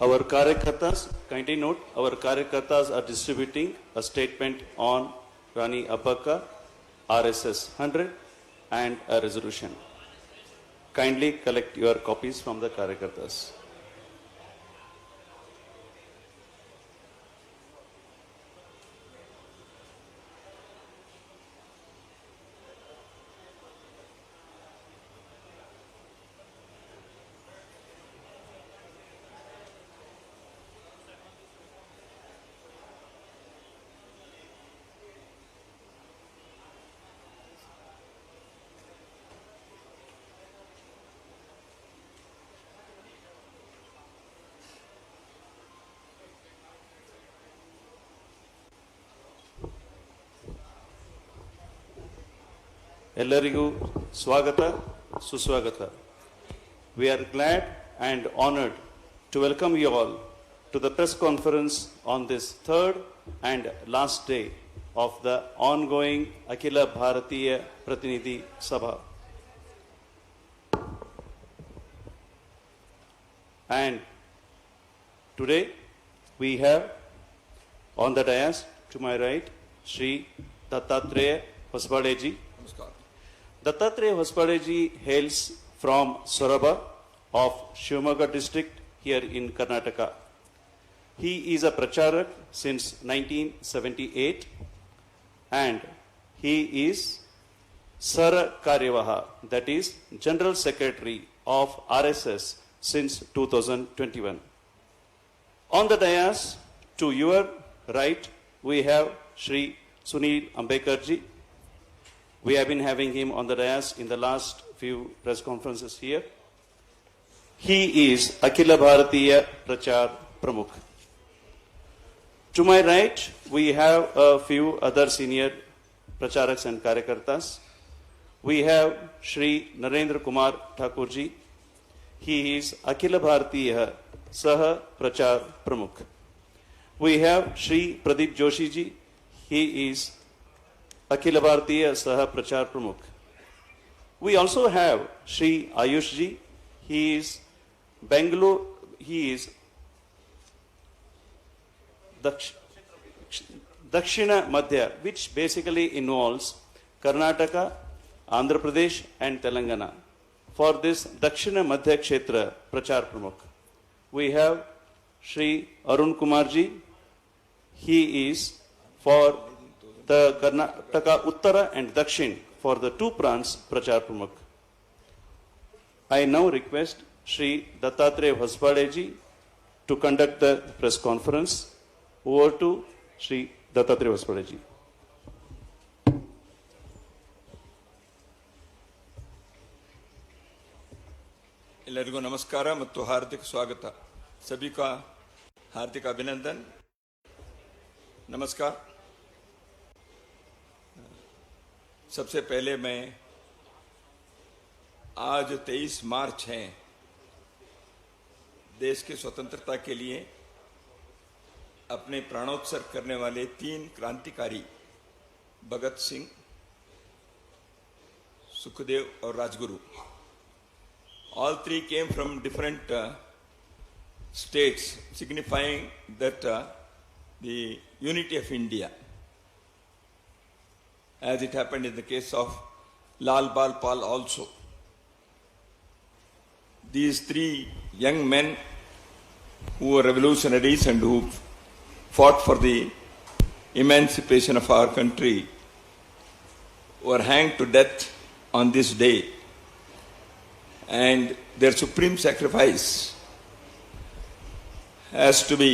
Our Karyakartas, kindly note, our Karyakartas are distributing a statement on Rani Abbakka, RSS 100 and a resolution. Kindly collect your copies from the Karyakartas. ಎಲ್ಲರಿಗೂ ಸ್ವಾಗತ ಸುಸ್ವಾಗತ. We are glad and honored to welcome you all to the press conference on this third and last day of the ongoing Akhila Bharatiya Pratinidhi Sabha. And today we have on the dais to my right Shri Dattatreya Hospade-ji. Dattatreya Hospade-ji hails from Soraba of Shivamogga district here in Karnataka. He is a pracharak since 1978 and he is Sara Karyavaha, that is General Secretary of RSS since 2021. On the dais to your right we have Shri Sunil Ambekar-ji. We have been having him on the dais in the last few press conferences here. He is Akhila Bharatiya Prachar Pramukh. To my right, we have a few other senior Pracharaks and Karyakartas. We have Shri Narendra Kumar Thakurji. He is Akhila Bharatiya Saha Prachar Pramukh. We have Shri Pradeep Joshi-ji. He is Akhila Bharatiya Saha Prachar Pramukh. We also have Shri Ayush-ji. He is Bangalore. He is Dakshina Madhya, which basically involves Karnataka, Andhra Pradesh and Telangana. For this Dakshina Madhya Kshetra Prachar Pramukh. We have Shri Arun Kumar-ji. He is for the Karnataka Uttara and Dakshin for the two prants Prachar Pramukh. I now request Shri Dattatreya Hospade-ji to conduct the press conference. Over to Shri Dattatreya Hospade-ji. ಎಲ್ಲರಿಗೂ ನಮಸ್ಕಾರ ಮತ್ತು ಹಾರ್ದಿಕ ಸ್ವಾಗತ. सभी का हार्दिक अभिनंदन. नमस्कार. सबसे पहले मैं आज 23 मार्च है, देश की स्वतंत्रता के लिए अपने प्राणोत्सर्ग करने वाले 3 क्रांतिकारी भगत सिंह, सुखदेव और Rajguru, all 3 came from different states, signifying that the unity of India, as it happened in the case of Lal Bal Pal also. These 3 young men who were revolutionaries and who fought for the emancipation of our country were hanged to death on this day, and their supreme sacrifice has to be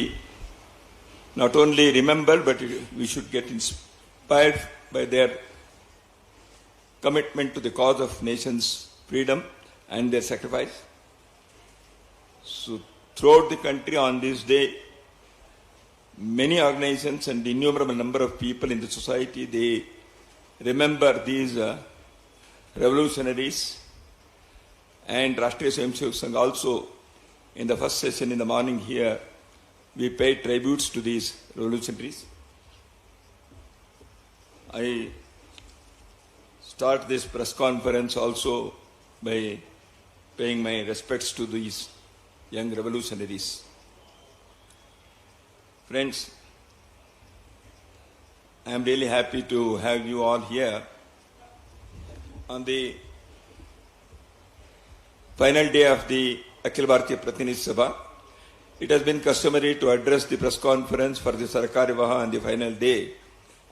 not only remembered, but we should get inspired by their commitment to the cause of nation's freedom and their sacrifice. So throughout the country on this day, many organizations and innumerable number of people in the society, they remember these revolutionaries, and Rashtriya Swayamsevak Sangh also in the first session in the morning here, we paid tributes to these revolutionaries. I start this press conference also by paying my respects to these young revolutionaries. Friends, I am really happy to have you all here on the final day of the Akhil Bharatiya Pratinidhi Sabha. It has been customary to address the press conference for the Sarkar Vivaha on the final day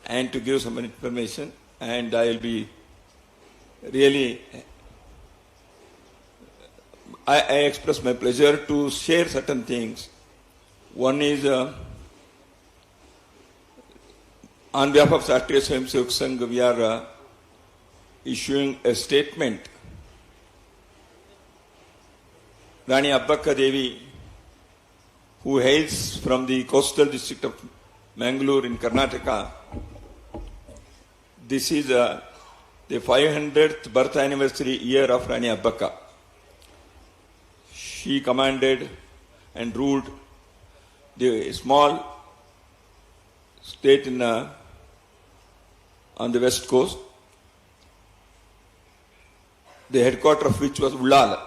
and to give some information, and I will be really, I express my pleasure to share certain things. One is on behalf of Kshatriya Swayamsevak Sangh, we are issuing a statement. Rani Abbakka Devi, who hails from the coastal district of Mangalore in Karnataka, this is the 500th birth anniversary year of Rani Abbakka. She commanded and ruled the small state in on the west coast, the headquarters of which was Ullal.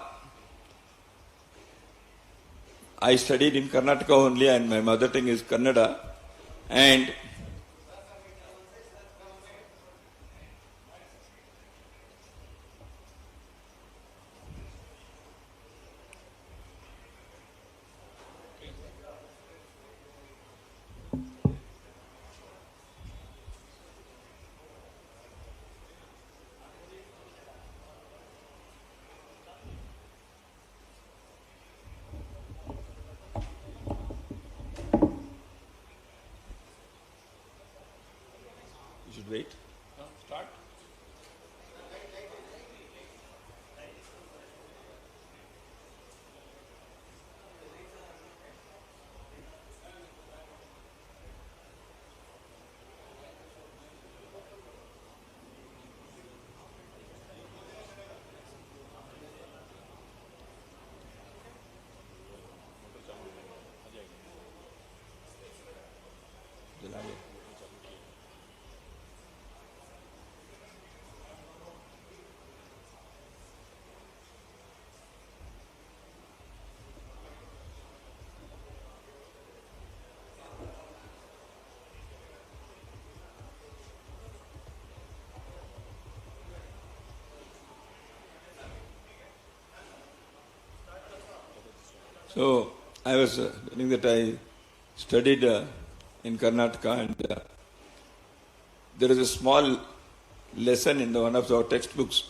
I studied in Karnataka only, and my mother tongue is Kannada, and you should wait. Start. So I was telling that I studied in Karnataka, and there is a small lesson in one of our textbooks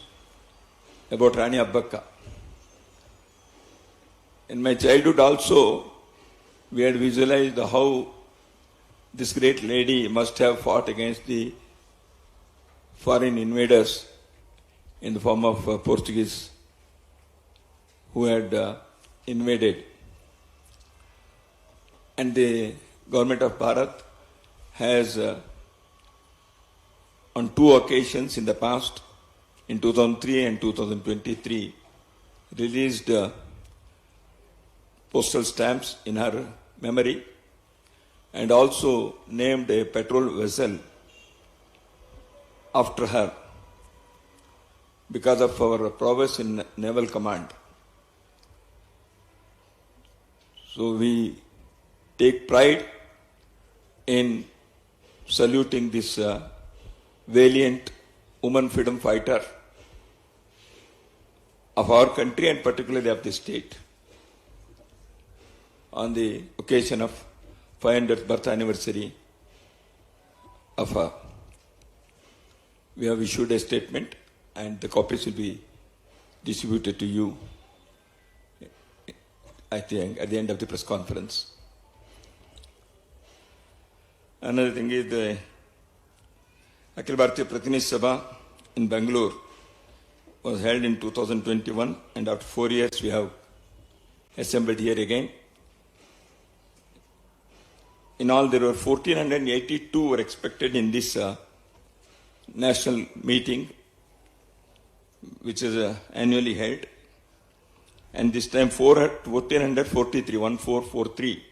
about Rani Abbakka. In my childhood also, we had visualized how this great lady must have fought against the foreign invaders in the form of Portuguese who had invaded. And the government of Bharat has on two occasions in the past, in 2003 and 2023, released postal stamps in her memory, and also named a patrol vessel after her because of our prowess in naval command. So we take pride in saluting this valiant woman freedom fighter of our country, and particularly of the state, on the occasion of 500th birth anniversary of her. We have issued a statement, and the copies will be distributed to you, I think, at the end of the press conference. Another thing is the Akhil Bharatiya Pratinidhi Sabha in Bangalore was held in 2021, and after 4 years we have assembled here again. In all, there were 1,482 were expected in this national meeting, which is annually held. And this time 1,443, 1443,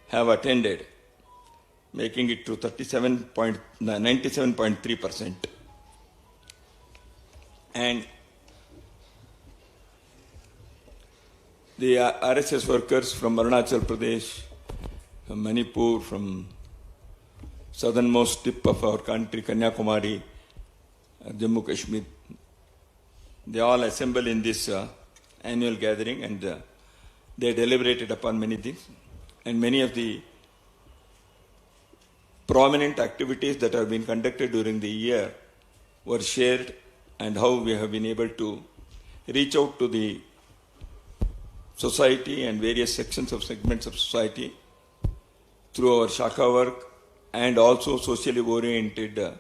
have attended, making it to 97.3%. And the RSS workers from Arunachal Pradesh, from Manipur, from southernmost tip of our country, Kanyakumari, Jammu Kashmir. They all assemble in this annual gathering, and they deliberated upon many things. And many of the prominent activities that have been conducted during the year were shared, and how we have been able to reach out to the society and various sections of segments of society through our Shaka work and also socially oriented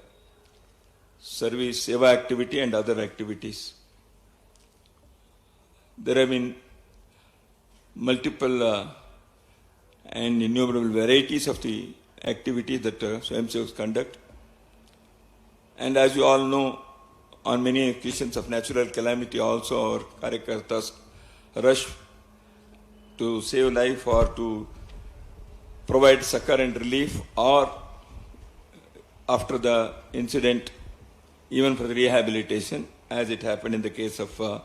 service, seva activity and other activities. There have been multiple and innumerable varieties of the activities that Swayamsevaks conduct. And as you all know, on many occasions of natural calamity also our Karyakartas rush to save life or to provide succor and relief, or after the incident even for the rehabilitation, as it happened in the case of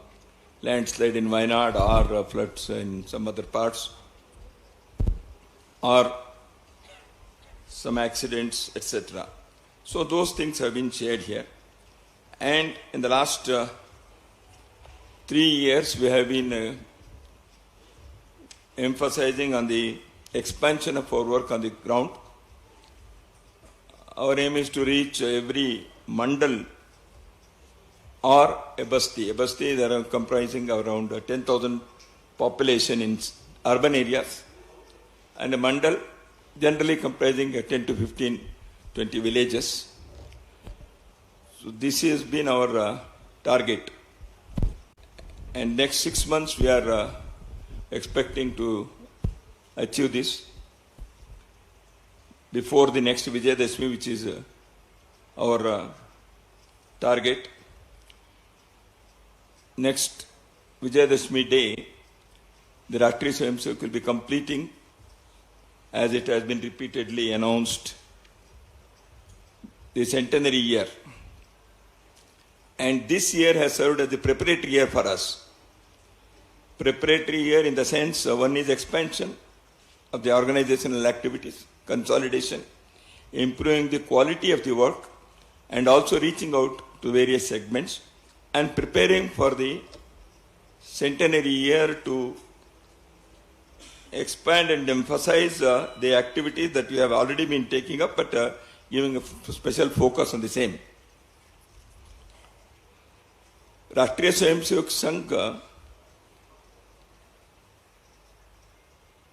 landslide in Wayanad or floods in some other parts, or some accidents, etc. So those things have been shared here. And in the last 3 years, we have been emphasizing on the expansion of our work on the ground. Our aim is to reach every mandal or a basti. A basti, they are comprising around 10,000 population in urban areas, and a mandal generally comprising 10 to 15, 20 villages. So this has been our target. And next 6 months we are expecting to achieve this before the next Vijayadashmi, which is our target. Next Vijayadashmi day, the Rashtriya Swayamsevak will be completing, as it has been repeatedly announced, the centenary year. And this year has served as the preparatory year for us. Preparatory year in the sense, one is expansion of the organizational activities, consolidation, improving the quality of the work, and also reaching out to various segments, and preparing for the centenary year to expand and emphasize the activities that we have already been taking up, but giving a special focus on the same. Rashtriya Swayamsevak Sangh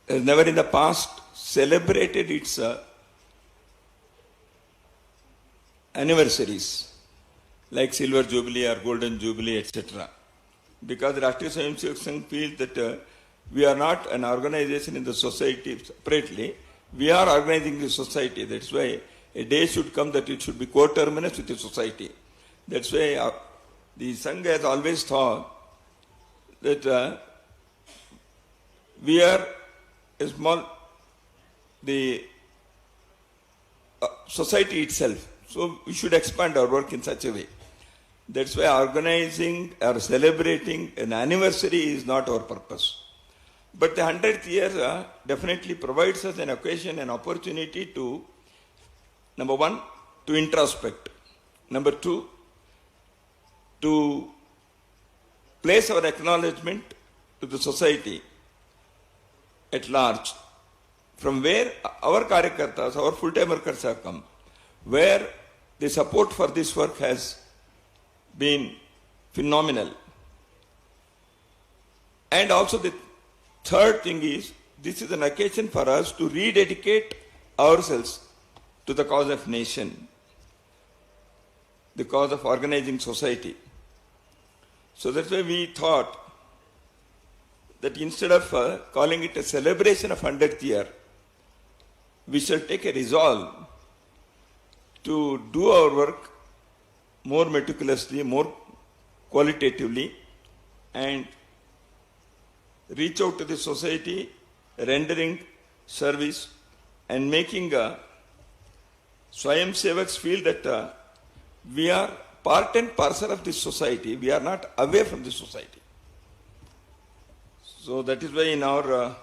has never in the past celebrated its anniversaries like Silver Jubilee or Golden Jubilee, etc. Because Rashtriya Swayamsevak Sangh feels that we are not an organization in the society separately. We are organizing the society. That's why a day should come that it should be coterminous with the society. That's why the Sangh has always thought that we are a small, the society itself. So we should expand our work in such a way. That's why organizing or celebrating an anniversary is not our purpose. But the 100th year definitely provides us an occasion, an opportunity to, number one, to introspect. Number two, to place our acknowledgement to the society at large, from where our Karyakartas, our full-time workers have come, where the support for this work has been phenomenal. And also the third thing is, this is an occasion for us to rededicate ourselves to the cause of nation, the cause of organizing society. So that's why we thought that instead of calling it a celebration of 100th year, we shall take a resolve to do our work more meticulously, more qualitatively, and reach out to the society, rendering service and making Swayamsevaks feel that we are part and parcel of this society. We are not away from the society. So that is why in our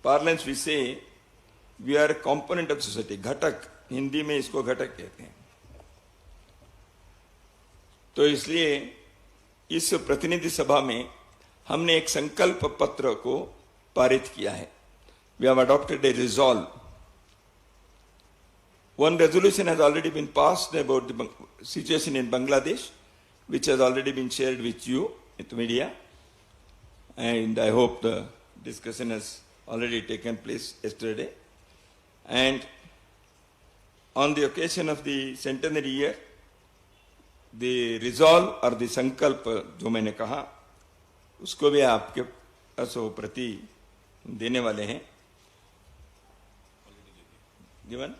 parlance we say we are a component of society, घटक, हिंदी में इसको घटक कहते हैं। तो इसलिए इस प्रतिनिधि सभा में हमने एक संकल्प पत्र को पारित किया है। We have adopted a resolve. One resolution has already been passed about the situation in Bangladesh, which has already been shared with you, with the media. And I hope the discussion has already taken place yesterday. And on the occasion of the centenary year, the resolve or the sankalp जो मैंने कहा, उसको भी आपके पास वो प्रति देने वाले हैं। जीवन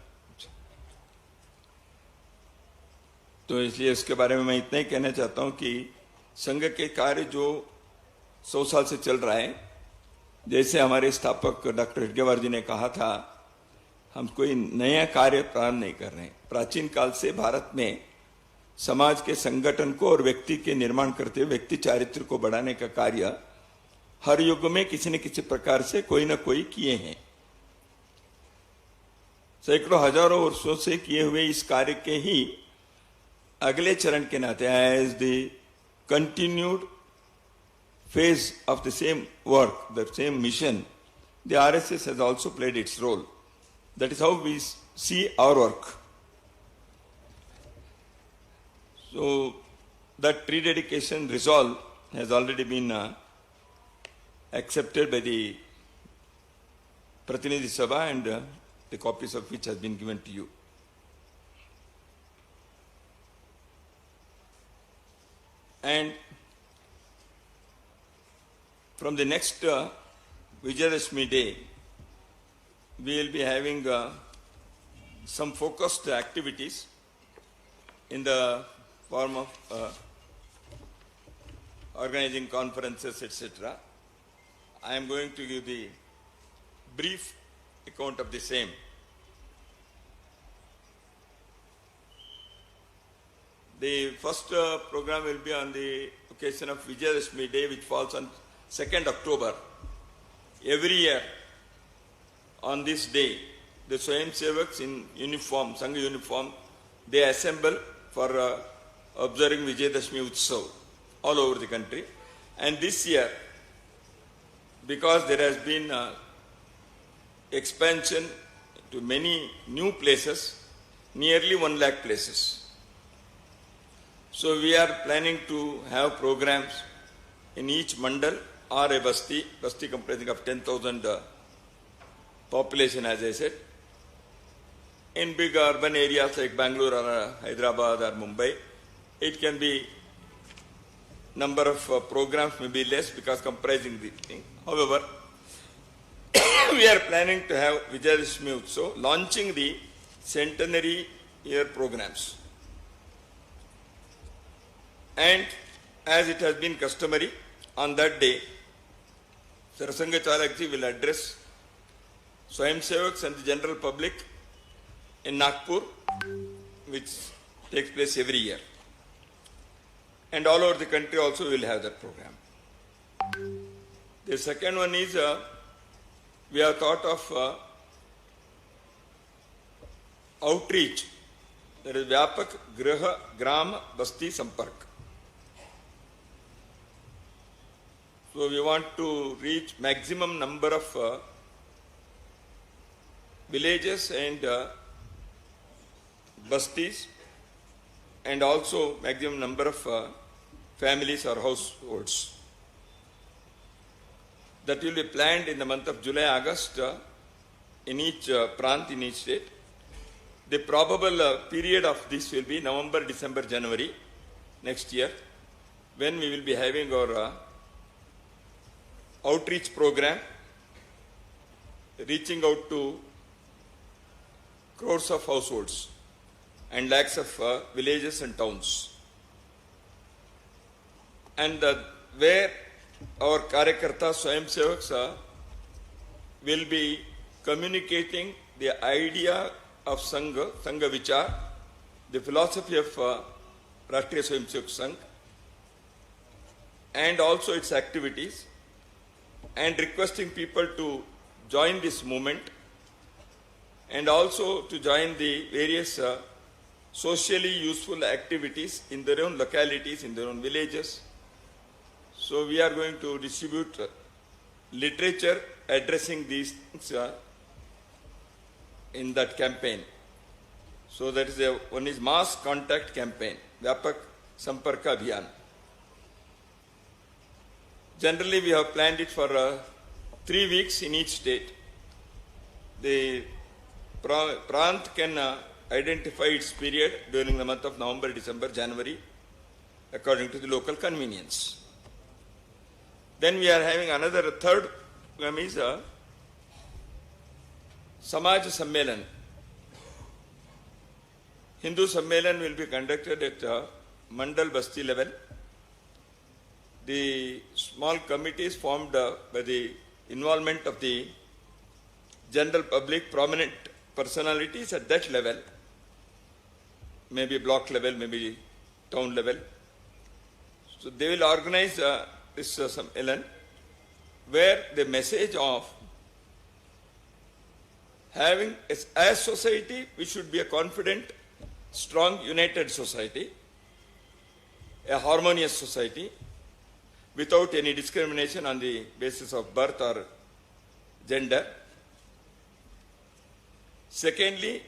तो इसलिए इसके बारे में मैं इतना ही कहना चाहता हूं कि संघ के कार्य जो 100 साल से चल रहा है, जैसे हमारे स्थापक डॉक्टर हेडगेवार जी ने कहा था, हम कोई नया कार्य प्रारंभ नहीं कर रहे हैं। प्राचीन काल से भारत में समाज के संगठन को और व्यक्ति के निर्माण करते हुए व्यक्ति चारित्र को बढ़ाने का कार्य हर युग में किसी न किसी प्रकार से कोई न कोई किए हैं। सैकड़ों हजारों वर्षों से किए हुए इस कार्य के ही अगले चरण के नाते, as the continued phase of the same work, the same mission, the RSS has also played its role. That is how we see our work. So that rededication resolve has already been accepted by the Pratinidhi Sabha, and the copies of which has been given to you. And from the next Vijayadashmi day, we will be having some focused activities in the form of organizing conferences, etc. I am going to give the brief account of the same. The first program will be on the occasion of Vijayadashmi day, which falls on 2nd October. Every year on this day, the Swayamsevaks in uniform, Sangha uniform, they assemble for observing Vijayadashmi Utsav all over the country. And this year, because there has been expansion to many new places, nearly 1 lakh places. So we are planning to have programs in each mandal or a basti comprising of 10,000 population, as I said. In big urban areas like Bangalore or Hyderabad or Mumbai, it can be number of programs may be less because comprising the thing. However, we are planning to have Vijayadashmi Utsav, launching the centenary year programs. And as it has been customary, on that day, Sarasanga Chalakji will address Swayamsevaks and the general public in Nagpur, which takes place every year. And all over the country also we will have that program. The second one is, we have thought of outreach, that is Vyapak Graha Gram Basti Sampark. So we want to reach maximum number of villages and bastis, and also maximum number of families or households. That will be planned in the month of July, August in each prant, in each state. The probable period of this will be November, December, January next year, when we will be having our outreach program, reaching out to crores of households and lakhs of villages and towns. And where our Karyakarta Swayamsevaks will be communicating the idea of Sangha, Sangha Vichar, the philosophy of Rashtriya Swayamsevak Sangh, and also its activities, and requesting people to join this movement and also to join the various socially useful activities in their own localities, in their own villages. So we are going to distribute literature addressing these things in that campaign. So that is one is mass contact campaign, Vyapak Samparka Abhiyan. Generally, we have planned it for 3 weeks in each state. The Prant can identify its period during the month of November, December, January, according to the local convenience. Then we are having another third program is Samaj Sammelan. Hindu Sammelan will be conducted at Mandal Basti level. The small committees formed by the involvement of the general public, prominent personalities at that level, maybe block level, maybe town level. So they will organize this Sammelan, where the message of having, as society, we should be a confident, strong, united society, a harmonious society, without any discrimination on the basis of birth or gender. Secondly,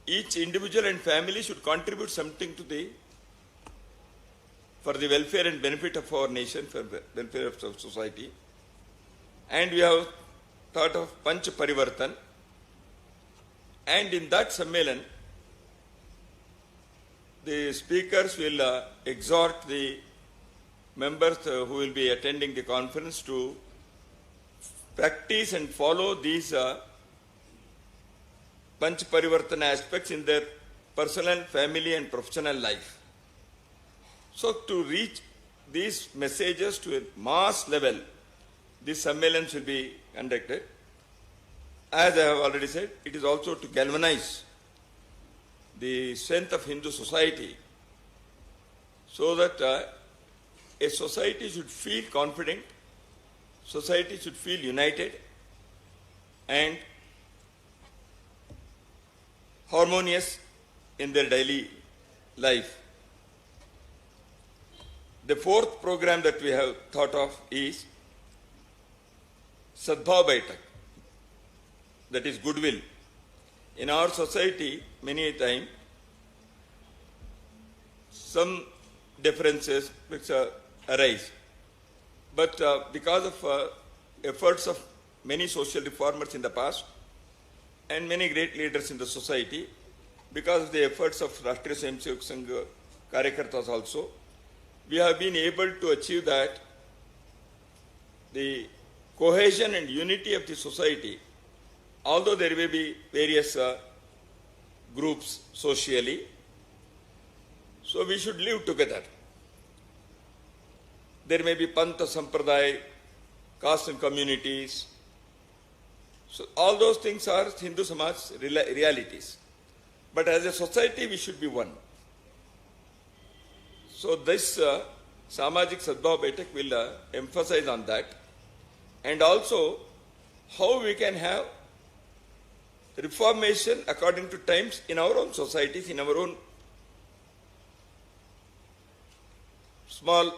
each individual and family should contribute something to for the welfare and benefit of our nation, for the welfare of society. And we have thought of Panch Parivartan. And in that Sammelan, the speakers will exhort the members who will be attending the conference to practice and follow these Panch Parivartana aspects in their personal, family and professional life. So to reach these messages to a mass level, these Sammelans will be conducted. As I have already said, it is also to galvanize the strength of Hindu society, so that a society should feel confident, society should feel united and harmonious in their daily life. The fourth program that we have thought of is Sadbhav Baitak, that is goodwill. In our society, many a time, some differences which arise. But because of efforts of many social reformers in the past and many great leaders in the society, because of the efforts of Rashtriya Swayamsevak Sangh Karyakartas also, we have been able to achieve that the cohesion and unity of the society, although there may be various groups socially, so we should live together. There may be Pantha Sampradaya, caste and communities. So all those things are Hindu Samaj realities. But as a society, we should be one. So this Samajik Sadbhav Baitak will emphasize on that, and also how we can have reformation according to times in our own societies, in our own small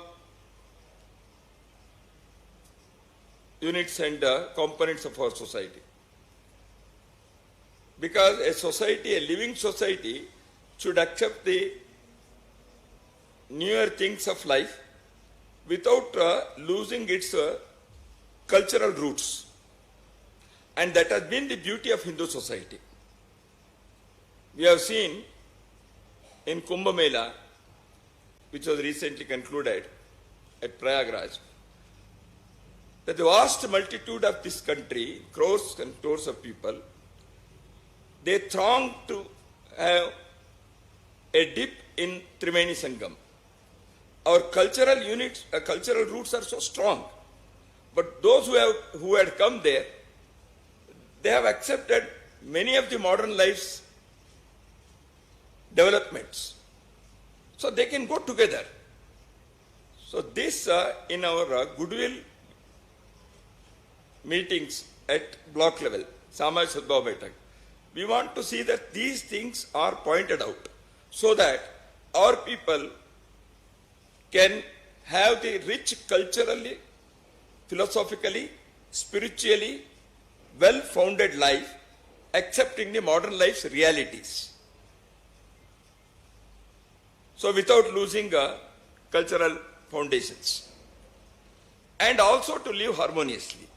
units and components of our society. Because a society, a living society, should accept the newer things of life without losing its cultural roots. And that has been the beauty of Hindu society. We have seen in Kumbh Mela, which was recently concluded at Prayagraj, that the vast multitude of this country, crores and crores of people, they throng to have a dip in Trimeni Sangam. Our cultural units, cultural roots are so strong. But those who had come there, they have accepted many of the modern life's developments. So they can go together. So this in our goodwill meetings at block level, Samaj Sadbhav Baitak, we want to see that these things are pointed out so that our people can have the rich culturally, philosophically, spiritually, well-founded life, accepting the modern life's realities. So without losing cultural foundations. And also to live harmoniously.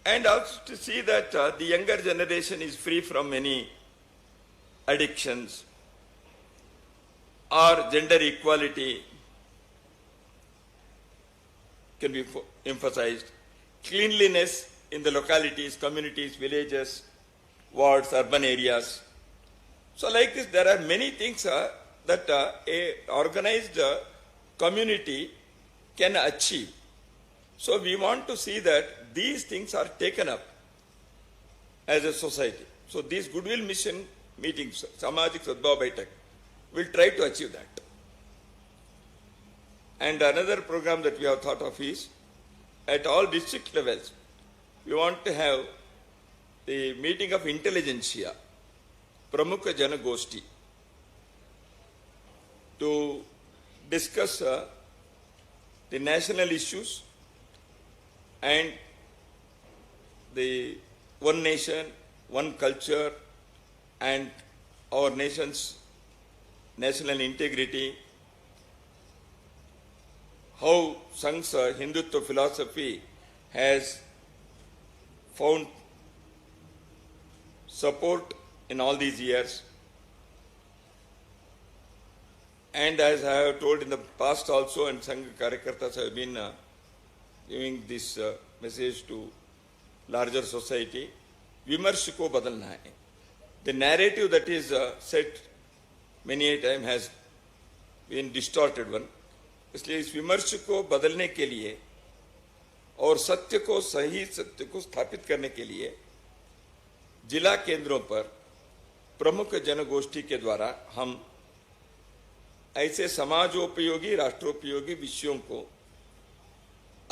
And also to see that the younger generation is free from any addictions or gender equality can be emphasized. Cleanliness in the localities, communities, villages, wards, urban areas. So like this, there are many things that a organized community can achieve. So we want to see that these things are taken up as a society. So these Goodwill Mission meetings, Samajik Sadbhav Baitak, will try to achieve that. And another program that we have thought of is, at all district levels, we want to have the meeting of intelligentsia, Pramukha Jana Goshti, to discuss the national issues and the one nation, one culture, and our nation's national integrity, how Sangh's Hindutva philosophy has found support in all these years. And as I have told in the past also, and Sangha Karyakartas have been giving this message to larger society, Vimarsh ko badalna hai. The narrative that is set many a time has been distorted one. इसलिए इस विमर्श को बदलने के लिए और सत्य को सही सत्य को स्थापित करने के लिए जिला केंद्रों पर प्रमुख जनगोष्ठी के द्वारा हम ऐसे समाजोपयोगी राष्ट्रोपयोगी विषयों को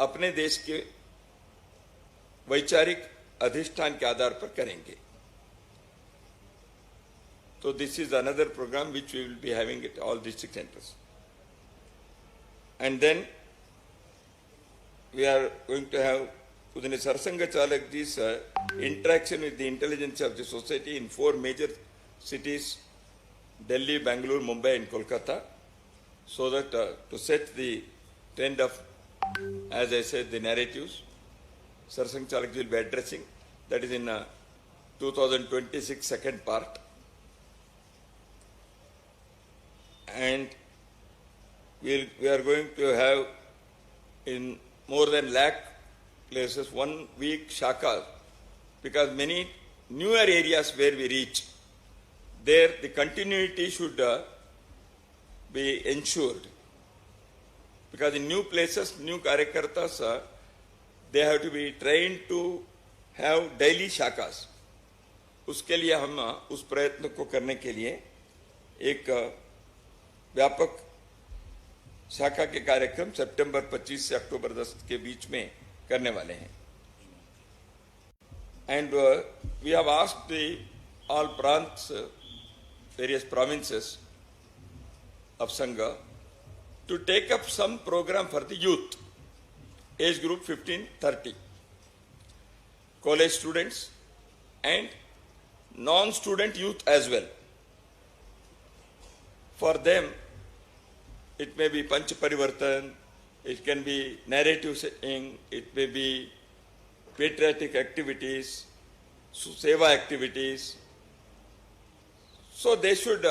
अपने देश के वैचारिक अधिष्ठान के आधार पर करेंगे. So this is another program which we will be having at all district centers. And then we are going to have Pujanya Sarsanga Chalakji's interaction with the intelligence of the society in 4 major cities, Delhi, Bangalore, Mumbai and Kolkata, so that to set the trend of, as I said, the narratives, Sarsanga Chalakji will be addressing. That is in 2026 second part. And we are going to have in more than lakh places 1 week shakas, because many newer areas where we reach, there the continuity should be ensured. Because in new places, new karyakartas, they have to be trained to have daily shakas. उसके लिए हम उस प्रयत्न को करने के लिए एक व्यापक शाखा के कार्यक्रम सितंबर 25 से अक्टूबर 10 के बीच में करने वाले हैं. And we have asked the all prants, various provinces of Sangha to take up some program for the youth, age group 15-30, college students and non-student youth as well. For them, it may be Panch Parivartan, it can be narrative saying, it may be patriotic activities, seva activities. So they should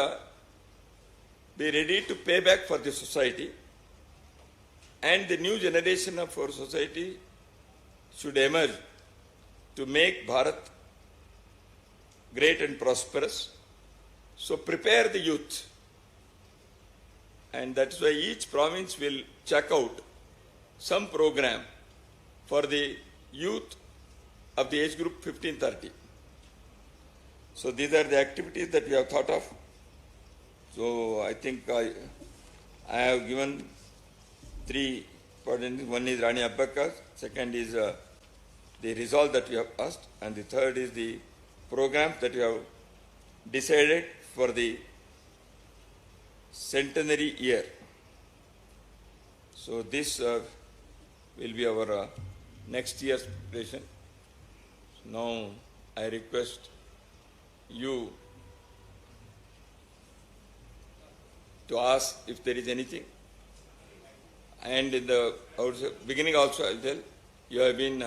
be ready to pay back for the society, and the new generation of our society should emerge to make Bharat great and prosperous. So prepare the youth. And that's why each province will check out some program for the youth of the age group 15-30. So these are the activities that we have thought of. So I think I have given 3 important things. One is Rani Abbaka, second is the resolve that you have asked, and the third is the program that you have decided for the centenary year. So this will be our next year's preparation. Now I request you to ask if there is anything. And in the beginning also, I'll tell, you have been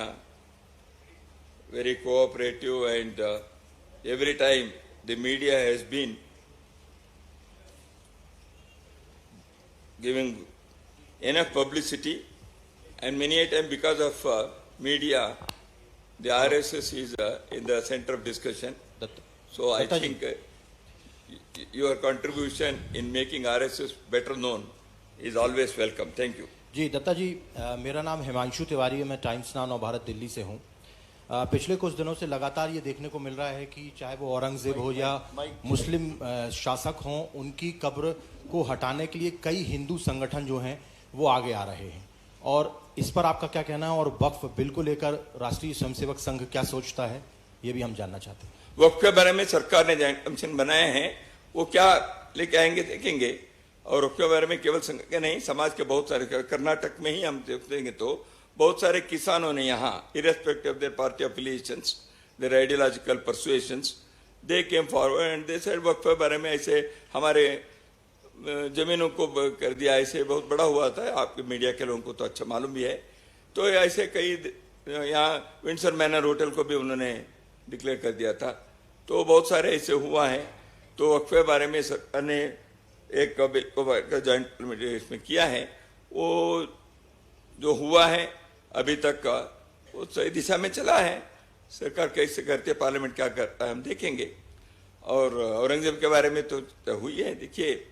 very cooperative, and every time the media has been giving enough publicity, and many a time because of media, the RSS is in the center of discussion. So I think your contribution in making RSS better known is always welcome. Thank you. जी दत्ता जी, मेरा नाम हिमांशु तिवारी है, मैं times now Navbharat Delhi से हूँ। पिछले कुछ दिनों से लगातार ये देखने को मिल रहा है कि चाहे वो औरंगजेब हो या मुस्लिम शासक हों, उनकी कब्र को हटाने के लिए कई हिंदू संगठन जो हैं वो आगे आ रहे हैं, और इस पर आपका क्या कहना है, और वक्फ बिल को लेकर राष्ट्रीय स्वयंसेवक संघ क्या सोचता है, ये भी हम जानना चाहते हैं। वक्फ के बारे में सरकार ने जॉइंट कमीशन बनाए हैं, वो क्या लेके आएंगे देखेंगे। और वक्फ के बारे में केवल संघ के नहीं, समाज के बहुत सारे, कर्नाटक में ही हम देखेंगे तो बहुत सारे किसानों ने यहाँ, irrespective of their party affiliations, their ideological persuasions, they came forward and they said वक्फ के बारे में ऐसे हमारे जमीनों को कर दिया, ऐसे बहुत बड़ा हुआ था। आपके मीडिया के लोगों को तो अच्छा मालूम भी है। तो ऐसे कई, यहाँ विंडसर मैनर होटल को भी उन्होंने डिक्लेयर कर दिया था। तो बहुत सारे ऐसे हुआ है। तो वक्फ के बारे में सरकार ने एक बिल को जॉइंट इसमें किया है। वो जो हुआ है अभी तक का, वो सही दिशा में चला है। सरकार कैसे करती है, पार्लियामेंट क्या करता है, हम देखेंगे। और औरंगजेब के बारे में तो हुई है। देखिए,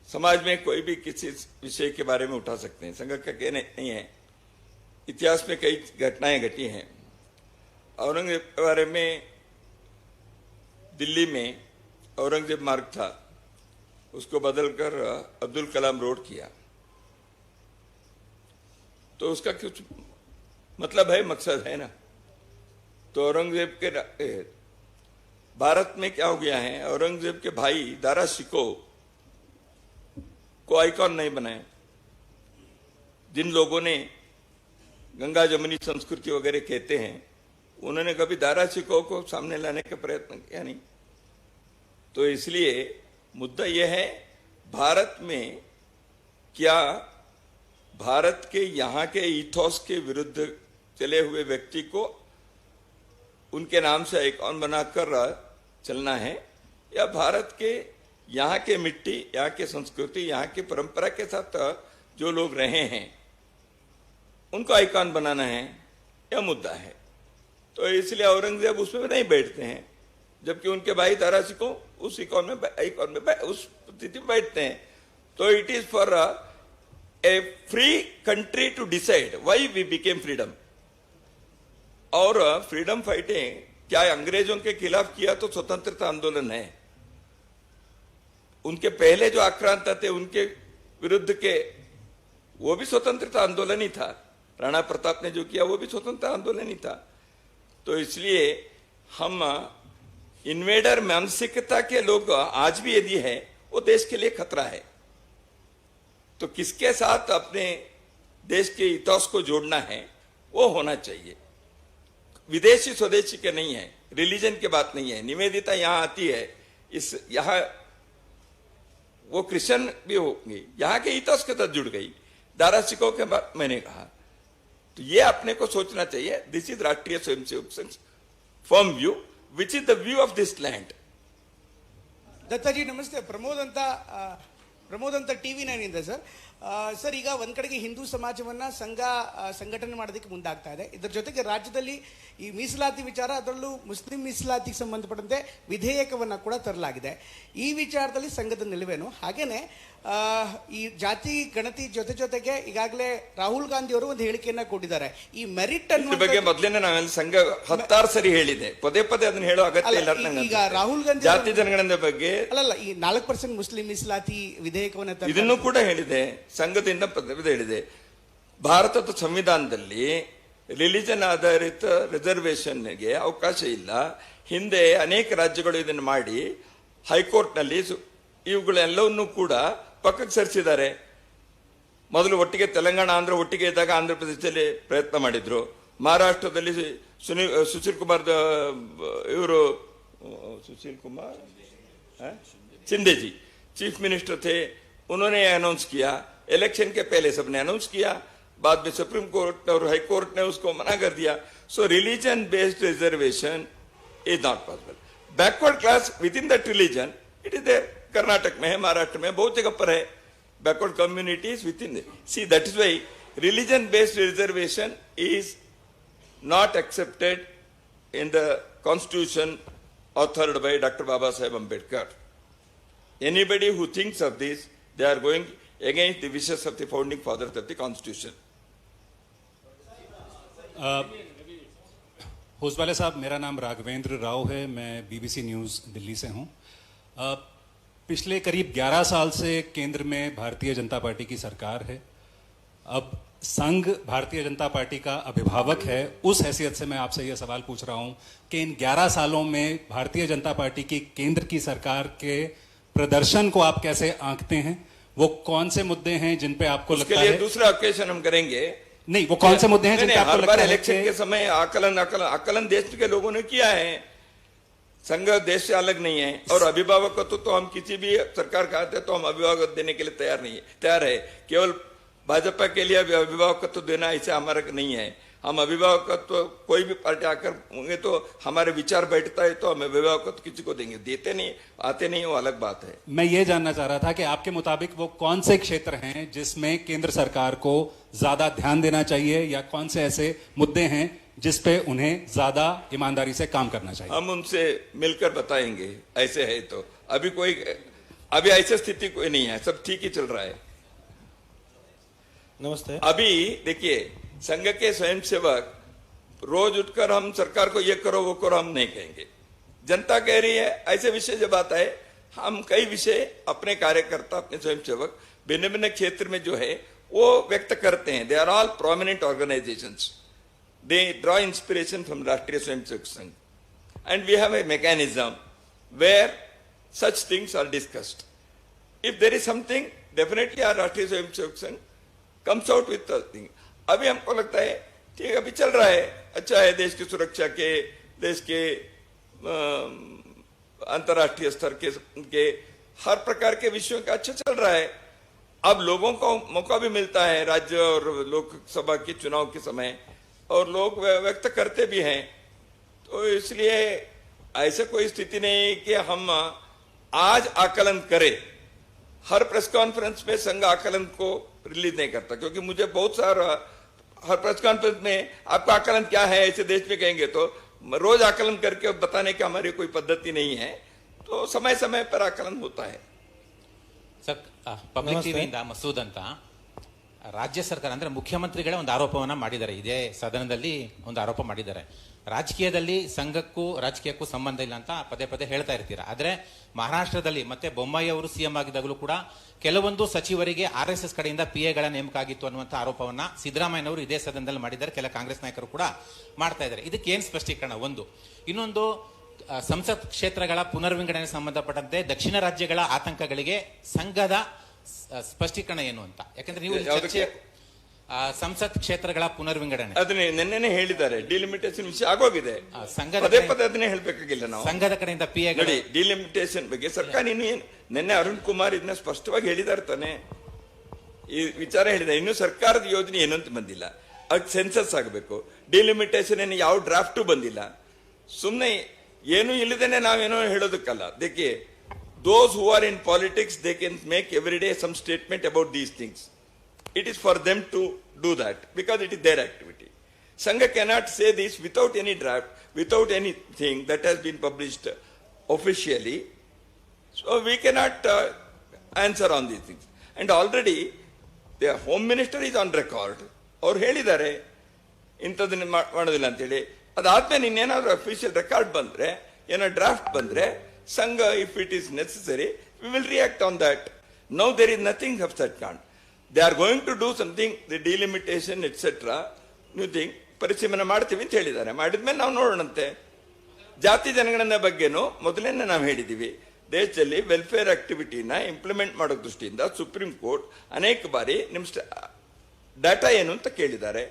समाज में कोई भी किसी विषय के बारे में उठा सकते हैं, संघ का कहना नहीं है। इतिहास में कई घटनाएं घटी हैं। औरंगजेब के बारे में, दिल्ली में औरंगजेब मार्ग था, उसको बदलकर अब्दुल कलाम रोड किया। तो उसका कुछ मतलब है, मकसद है ना। तो औरंगजेब के भारत में क्या हो गया है, औरंगजेब के भाई दारा शिकोह को आइकॉन नहीं बनाया। जिन लोगों ने गंगा जमुनी संस्कृति वगैरह कहते हैं, उन्होंने कभी दारा शिकोह को सामने लाने का प्रयत्न किया नहीं। तो इसलिए मुद्दा यह है, भारत में क्या भारत के यहाँ के इथोस के विरुद्ध चले हुए व्यक्ति को उनके नाम से आइकॉन बनाकर चलना है, या भारत के यहाँ के मिट्टी, यहाँ के संस्कृति, यहाँ की परंपरा के साथ जो लोग रहे हैं उनको आइकॉन बनाना है, यह मुद्दा है। तो इसलिए औरंगजेब उसमें नहीं बैठते हैं, जबकि उनके भाई दारा शिकोह उस आइकॉन में उस स्थिति में बैठते हैं। तो it is for a free country to decide why we became freedom. और फ्रीडम फाइटिंग क्या अंग्रेजों के खिलाफ किया तो स्वतंत्रता आंदोलन है। उनके पहले जो आक्रांत थे उनके विरुद्ध के, वो भी स्वतंत्रता आंदोलन ही था। राणा प्रताप ने जो किया वो भी स्वतंत्रता आंदोलन ही था। तो इसलिए हम इन्वेडर मानसिकता के लोग आज भी यदि है, वो देश के लिए खतरा है। तो किसके साथ अपने देश के इतिहास को जोड़ना है, वो होना चाहिए। विदेशी स्वदेशी के नहीं है, रिलीजन की बात नहीं है। निवेदिता यहां आती है, इस यहां वो क्रिश्चियन भी होंगी, यहां के इतिहास के साथ जुड़ गई। दारा शिकोह के बाद मैंने कहा, तो ये अपने को सोचना चाहिए। This is Rashtriya Swayamsevak Sangh firm view, which is the view of this land. Dattaji ನಮಸ್ತೆ. ಪ್ರಮೋದ್ ಅಂತ TV9 ಇಂದ ಸರ್. ಸರ್, ಈಗ ಒಂದ್ ಕಡೆಗೆ ಹಿಂದೂ ಸಮಾಜವನ್ನ ಸಂಘಟನೆ ಮಾಡೋದಕ್ಕೆ ಮುಂದಾಗ್ತಾ ಇದೆ. ಇದರ ಜೊತೆಗೆ ರಾಜ್ಯದಲ್ಲಿ ಈ ಮೀಸಲಾತಿ ವಿಚಾರ, ಅದರಲ್ಲೂ ಮುಸ್ಲಿಂ ಮೀಸಲಾತಿಗೆ ಸಂಬಂಧಪಟ್ಟಂತೆ ವಿಧೇಯಕವನ್ನ ಕೂಡ ತರಲಾಗಿದೆ. ಈ ವಿಚಾರದಲ್ಲಿ ಸಂಘದ ನಿಲುವೇನು? ಹಾಗೇನೆ ಈ ಜಾತಿ ಗಣತಿ ಜೊತೆಗೆ ಈಗಾಗಲೇ ರಾಹುಲ್ ಗಾಂಧಿ ಅವರು ಒಂದು ಹೇಳಿಕೆಯನ್ನ ಕೊಟ್ಟಿದ್ದಾರೆ. ಈ ಮೆರಿಟ್ ಅನ್ನೋ ಬಗ್ಗೆ ಮೊದಲೇನೆ ನಾನು ಸಂಘ 10 ಸರಿ ಹೇಳಿದೆ, ಪದೇ ಅದನ್ನ ಹೇಳೋ ಅಗತ್ಯ ಇಲ್ಲ. ಈಗ ರಾಹುಲ್ ಗಾಂಧಿ ಜಾತಿ ಜನಗಣನೆ ಬಗ್ಗೆ ಅಲ್ಲಲ್ಲ, ಈ 4% ಮುಸ್ಲಿಂ ಮೀಸಲಾತಿ ವಿಧೇಯಕವನ್ನ ಇದನ್ನು ಕೂಡ ಹೇಳಿದೆ, ಸಂಘದಿಂದ ಹೇಳಿದೆ. ಭಾರತದ ಸಂವಿಧಾನದಲ್ಲಿ ರಿಲಿಜನ್ ಆಧಾರಿತ ರಿಸರ್ವೇಷನ್ಗೆ ಅವಕಾಶ ಇಲ್ಲ. ಹಿಂದೆ ಅನೇಕ ರಾಜ್ಯಗಳು ಇದನ್ನು ಮಾಡಿ ಹೈಕೋರ್ಟ್ನಲ್ಲಿ ಇವುಗಳೆಲ್ಲವನ್ನೂ ಕೂಡ ಪಕ್ಕಕ್ಕೆ ಸರಿಸಿದ್ದಾರೆ. ಮೊದಲು ಒಟ್ಟಿಗೆ ತೆಲಂಗಾಣ ಆಂಧ್ರ ಒಟ್ಟಿಗೆ ಇದ್ದಾಗ ಆಂಧ್ರ ಪ್ರದೇಶದಲ್ಲಿ ಪ್ರಯತ್ನ ಮಾಡಿದ್ರು. ಮಹಾರಾಷ್ಟ್ರದಲ್ಲಿ ಸುಶೀಲ್ ಕುಮಾರ್ ಇವರು सुशील कुमार शिंदे जी चीफ मिनिस्टर थे, उन्होंने अनाउंस किया. इलेक्शन के पहले सबने अनाउंस किया, बाद में सुप्रीम कोर्ट और हाई कोर्ट ने उसको मना कर दिया. So religion based reservation is not possible. Backward class within that religion it is there. Karnataka में है, महाराष्ट्र में बहुत जगह पर है. Backward communities within. See that is why religion based reservation is not accepted in the constitution authored by Dr. Baba Saheb Ambedkar. Anybody who thinks of this, they are going against the wishes of the founding fathers of the constitution. होसवाले साहब, मेरा नाम राघवेंद्र राव है, मैं BBC news Delhi से हूं. पिछले करीब 11 साल से केंद्र में भारतीय जनता पार्टी की सरकार है. अब संघ भारतीय जनता पार्टी का अभिभावक है. उस हैसियत से मैं आपसे यह सवाल पूछ रहा हूं कि इन 11 सालों में भारतीय जनता पार्टी की केंद्र की सरकार के प्रदर्शन को आप कैसे आंकते हैं? वो कौन से मुद्दे हैं जिन पे आपको लगता है? दूसरा ऑकेशन हम करेंगे. नहीं, वो कौन से मुद्दे हैं जिन पे आपको लगता है? इलेक्शन के समय आकलन देश के लोगों ने किया है. संघ देश से अलग नहीं है. और अभिभावकत्व तो हम किसी भी सरकार का आते तो हम अभिभावक देने के लिए तैयार है. केवल भाजपा के लिए अभिभावकत्व देना ऐसा हमारा नहीं है. हम अभिभावकत्व कोई भी पार्टी आकर होंगे तो हमारे विचार बैठता है तो हम अभिभावकत्व किसी को देंगे. देते नहीं, आते नहीं, वो अलग बात है. मैं ये जानना चाह रहा था कि आपके मुताबिक वो कौन से क्षेत्र हैं जिसमें केंद्र सरकार को ज्यादा ध्यान देना चाहिए, या कौन से ऐसे मुद्दे हैं जिस पे उन्हें ज्यादा ईमानदारी से काम करना चाहिए? हम उनसे मिलकर बताएंगे. ऐसे है तो अभी ऐसी स्थिति कोई नहीं है, सब ठीक ही चल रहा है. नमस्ते. अभी देखिए, संघ के स्वयंसेवक रोज उठकर हम सरकार को ये करो वो करो हम नहीं कहेंगे. जनता कह रही है. ऐसे विषय जब आता है, हम कई विषय अपने कार्यकर्ता, अपने स्वयंसेवक भिन्न भिन्न क्षेत्र में जो है वो व्यक्त करते हैं. They are all prominent organisations. They draw inspiration from Rashtriya Swayamsevak Sangh, and we have a mechanism where such things are discussed. If there is something, definitely are Rashtriya Swayamsevak संघ comes out with the thing. अभी हमको लगता है ठीक है, अभी चल रहा है, अच्छा है. देश की सुरक्षा के, देश के अंतर्राष्ट्रीय स्तर के हर प्रकार के विषयों का अच्छा चल रहा है. अब लोगों को मौका भी मिलता है राज्य और लोकसभा के चुनाव के समय, और लोग व्यक्त करते भी हैं. तो इसलिए ऐसे कोई स्थिति नहीं कि हम आज आकलन करें. हर प्रेस कॉन्फ्रेंस में संघ आकलन को रिलीज नहीं करता, क्योंकि मुझे बहुत सारा हर प्रेस कॉन्फ्रेंस में आपका आकलन क्या है ऐसे देश में कहेंगे तो रोज आकलन करके बताने की हमारी कोई पद्धति नहीं है. तो समय समय पर आकलन होता है. ಸರ್, ಪಬ್ಲಿಕ್ ಟಿವಿಯಿಂದ ಮಸೂದ್ ಅಂತ, ರಾಜ್ಯ ಸರ್ಕಾರ ಅಂದ್ರೆ ಮುಖ್ಯಮಂತ್ರಿಗಳೇ ಒಂದು ಆರೋಪವನ್ನ ಮಾಡಿದ್ದಾರೆ, ಇದೇ ಸದನದಲ್ಲಿ ಒಂದು ಆರೋಪ ಮಾಡಿದ್ದಾರೆ. ರಾಜಕೀಯದಲ್ಲಿ ಸಂಘಕ್ಕೂ ರಾಜಕೀಯಕ್ಕೂ ಸಂಬಂಧ ಇಲ್ಲ ಅಂತ ಪದೇ ಪದೇ ಹೇಳ್ತಾ ಇರ್ತೀರಾ. ಆದ್ರೆ ಮಹಾರಾಷ್ಟ್ರದಲ್ಲಿ ಮತ್ತೆ ಬೊಮ್ಮಾಯಿ ಅವರು ಸಿಎಂ ಆಗಿದ್ದಾಗಲೂ ಕೂಡ ಕೆಲವೊಂದು ಸಚಿವರಿಗೆ RSS ಕಡೆಯಿಂದ PA ನೇಮಕ ಆಗಿತ್ತು ಅನ್ನುವಂಥ ಆರೋಪವನ್ನ ಸಿದ್ದರಾಮಯ್ಯನವರು ಇದೇ ಸದನದಲ್ಲಿ ಮಾಡಿದ್ದಾರೆ. ಕೆಲ ಕಾಂಗ್ರೆಸ್ ನಾಯಕರು ಕೂಡ ಮಾಡ್ತಾ ಇದ್ದಾರೆ. ಇದಕ್ಕೆ ಏನ್ ಸ್ಪಷ್ಟೀಕರಣ? ಒಂದು. ಇನ್ನೊಂದು, ಸಂಸತ್ ಕ್ಷೇತ್ರಗಳ ಪುನರ್ವಿಂಗಡಣೆ ಸಂಬಂಧಪಟ್ಟಂತೆ ದಕ್ಷಿಣ ರಾಜ್ಯಗಳ ಆತಂಕಗಳಿಗೆ ಸಂಘದ ಸ್ಪಷ್ಟೀಕರಣ ಏನು ಅಂತ. ಯಾಕಂದ್ರೆ ನೀವು ಸಂಸತ್ ಕ್ಷೇತ್ರಗಳ ಪುನರ್ವಿಂಗಡಣೆ ಅದನ್ನೇ ನಿನ್ನೆನೆ ಹೇಳಿದ್ದಾರೆ. ಡಿಲಿಮಿಟೇಷನ್ ವಿಷಯ ಆಗೋಗಿದೆ. ಪದೇ ಪದೇ ಅದನ್ನೇ ಹೇಳ್ಬೇಕಾಗಿಲ್ಲ ನಾವು. ಸಂಘದ ಕಡೆಯಿಂದ PA ನೋಡಿ, ಡಿಲಿಮಿಟೇಷನ್ ಬಗ್ಗೆ ಸರ್ಕಾರ ನಿನ್ನೆ ಅರುಣ್ ಕುಮಾರ್ ಇದನ್ನ ಸ್ಪಷ್ಟವಾಗಿ ಹೇಳಿದ್ದಾರೆ ತಾನೆ. ಈ ವಿಚಾರ ಹೇಳಿದ್ದಾರೆ. ಇನ್ನು ಸರ್ಕಾರದ ಯೋಜನೆ ಏನು ಅಂತ ಬಂದಿಲ್ಲ. ಅದಕ್ಕೆ ಸೆನ್ಸಸ್ ಆಗಬೇಕು. ಡಿಲಿಮಿಟೇಷನ್ ಏನು ಯಾವ ಡ್ರಾಫ್ಟು ಬಂದಿಲ್ಲ. ಸುಮ್ಮನೆ ಏನು ಇಲ್ಲದೇನೆ ನಾವೇನೋ ಹೇಳೋದಕ್ಕಲ್ಲ. ದೇಖಿ, those who are in politics they can make every day some statement about these things. It is for them to do that because it is their activity. Sangha cannot say this without any draft, without anything that has been published officially. So we cannot answer on these things. And already the Home Minister is on record. ಅವ್ರು ಹೇಳಿದ್ದಾರೆ ಇಂಥದನ್ನ ಮಾಡೋದಿಲ್ಲ ಅಂತೇಳಿ. ಅದಾದ್ಮೇಲೆ ಇನ್ನೇನಾದ್ರೂ official record ಬಂದ್ರೆ, ಏನೋ draft ಬಂದ್ರೆ, ಸಂಘ if it is necessary we will react on that. Now there is nothing of such kind. They are going to do something, the delimitation etcetera, new thing ಪರಿಶೀಲನೆ ಮಾಡ್ತೀವಿ ಅಂತ ಹೇಳಿದ್ದಾರೆ. ಮಾಡಿದ್ಮೇಲೆ ನಾವು ನೋಡೋಣಂತೆ. ಜಾತಿ ಜನಗಣನೆ ಬಗ್ಗೆನೂ ಮೊದಲೇನೆ ನಾವು ಹೇಳಿದ್ದೀವಿ, ದೇಶದಲ್ಲಿ ವೆಲ್ಫೇರ್ ಆಕ್ಟಿವಿಟಿನ ಇಂಪ್ಲಿಮೆಂಟ್ ಮಾಡೋ ದೃಷ್ಟಿಯಿಂದ ಸುಪ್ರೀಂ ಕೋರ್ಟ್ ಅನೇಕ ಬಾರಿ ನಿಮ್ಮ ಡಾಟಾ ಏನು ಅಂತ ಕೇಳಿದ್ದಾರೆ.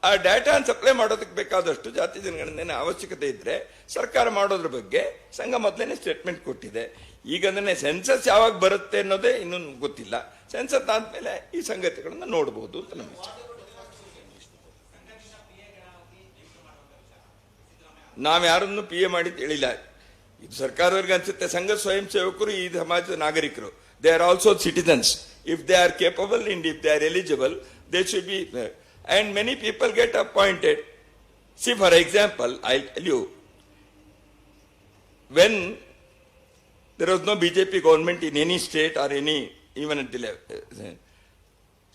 ಆ ಡಾಟಾ ಸಪ್ಲೈ ಮಾಡೋದಕ್ಕೆ ಬೇಕಾದಷ್ಟು ಜಾತಿ ಜನಗಣನೆ ಅವಶ್ಯಕತೆ ಇದ್ರೆ ಸರ್ಕಾರ ಮಾಡೋದ್ರ ಬಗ್ಗೆ ಸಂಘ ಮೊದಲೇನೆ ಸ್ಟೇಟ್ಮೆಂಟ್ ಕೊಟ್ಟಿದೆ. ಈಗ ಅದನ್ನೇ ಸೆನ್ಸಸ್ ಯಾವಾಗ ಬರುತ್ತೆ ಅನ್ನೋದೇ ಇನ್ನೂ ಗೊತ್ತಿಲ್ಲ. ಸೆನ್ಸಸ್ ಆದ್ಮೇಲೆ ಈ ಸಂಗತಿಗಳನ್ನ ನೋಡಬಹುದು ಅಂತ ನಮ್ಮ ವಿಚಾರ. ನಾವ್ಯಾರನ್ನು ಪಿ ಎ ಮಾಡಿ ಹೇಳಿಲ್ಲ. ಇದು ಸರ್ಕಾರದವ್ರಿಗೆ ಅನ್ಸುತ್ತೆ. ಸಂಘ ಸ್ವಯಂ ಸೇವಕರು ಈ ಸಮಾಜದ ನಾಗರಿಕರು. They are also citizens. If they are capable and if they are eligible, they should be. And many people get appointed. See, for example, I'll tell you, when there was no BJP government in any state or any, even at the level,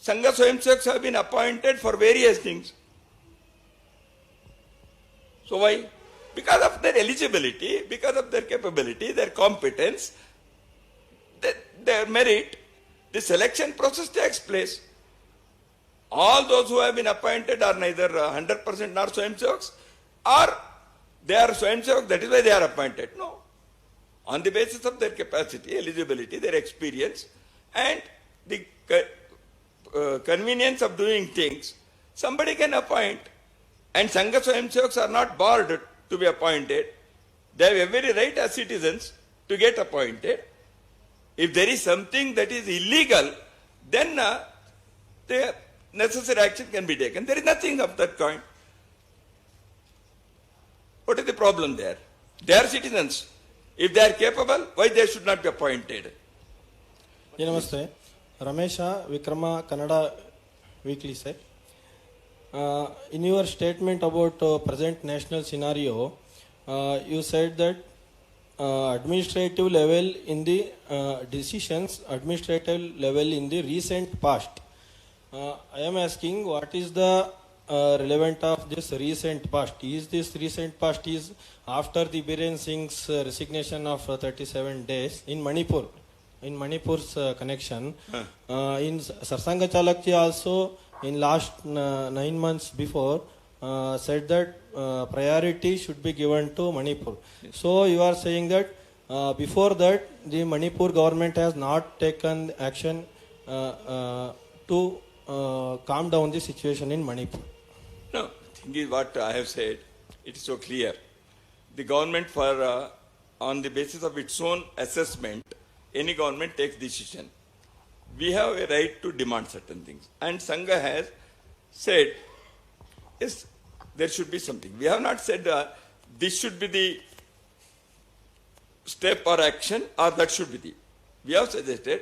Sangha Swayam Sevaks have been appointed for various things. So why? Because of their eligibility, because of their capability, their competence, their merit, the selection process takes place. All those who have been appointed are neither 100% nor Swayam Sevaks, or they are Swayam Sevaks, that is why they are appointed. No. On the basis of their capacity, eligibility, their experience, and the convenience of doing things, somebody can appoint. And Sangha Swayam Sevaks are not barred to be appointed. They have every right as citizens to get appointed. If there is something that is illegal, then the necessary action can be taken. There is nothing of that kind. What is the problem there? They are citizens. If they are capable, why they should not be appointed? ನಮಸ್ತೆ. Ramesh Vikrama Kannada weekly sir. In your statement about present national scenario, you said that administrative level in the decisions, administrative level in the recent past. I am asking, what is the relevant of this recent past? Is this recent past is after the Biren Singh's resignation of 37 days in Manipur, in Manipur's connection? In Sarsanga Chalakji also in last 9 months before said that priority should be given to Manipur. Yes. So you are saying that before that the Manipur government has not taken action to calm down the situation in Manipur. No, the thing is what I have said, it is so clear. The government, for on the basis of its own assessment, any government takes decision. We have a right to demand certain things. And Sangha has said, yes, there should be something. We have not said this should be the step or action or that should be the. We have suggested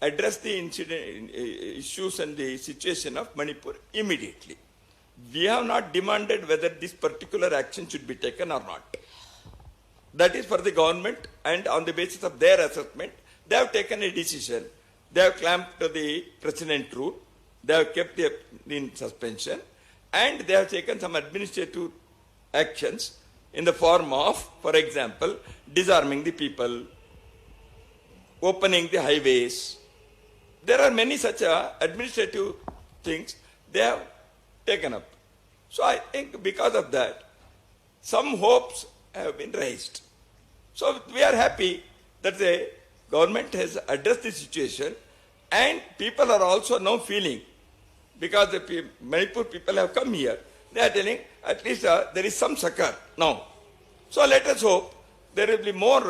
address the incident, issues and the situation of Manipur immediately. We have not demanded whether this particular action should be taken or not. That is for the government, and on the basis of their assessment, they have taken a decision. They have clamped the precedent rule, they have kept it in suspension, and they have taken some administrative actions in the form of, for example, disarming the people, opening the highways. There are many such administrative things they have taken up. So I think because of that, some hopes have been raised. So we are happy that the government has addressed the situation, and people are also now feeling, because the Manipur people have come here, they are telling at least there is some succor now. So let us hope there will be more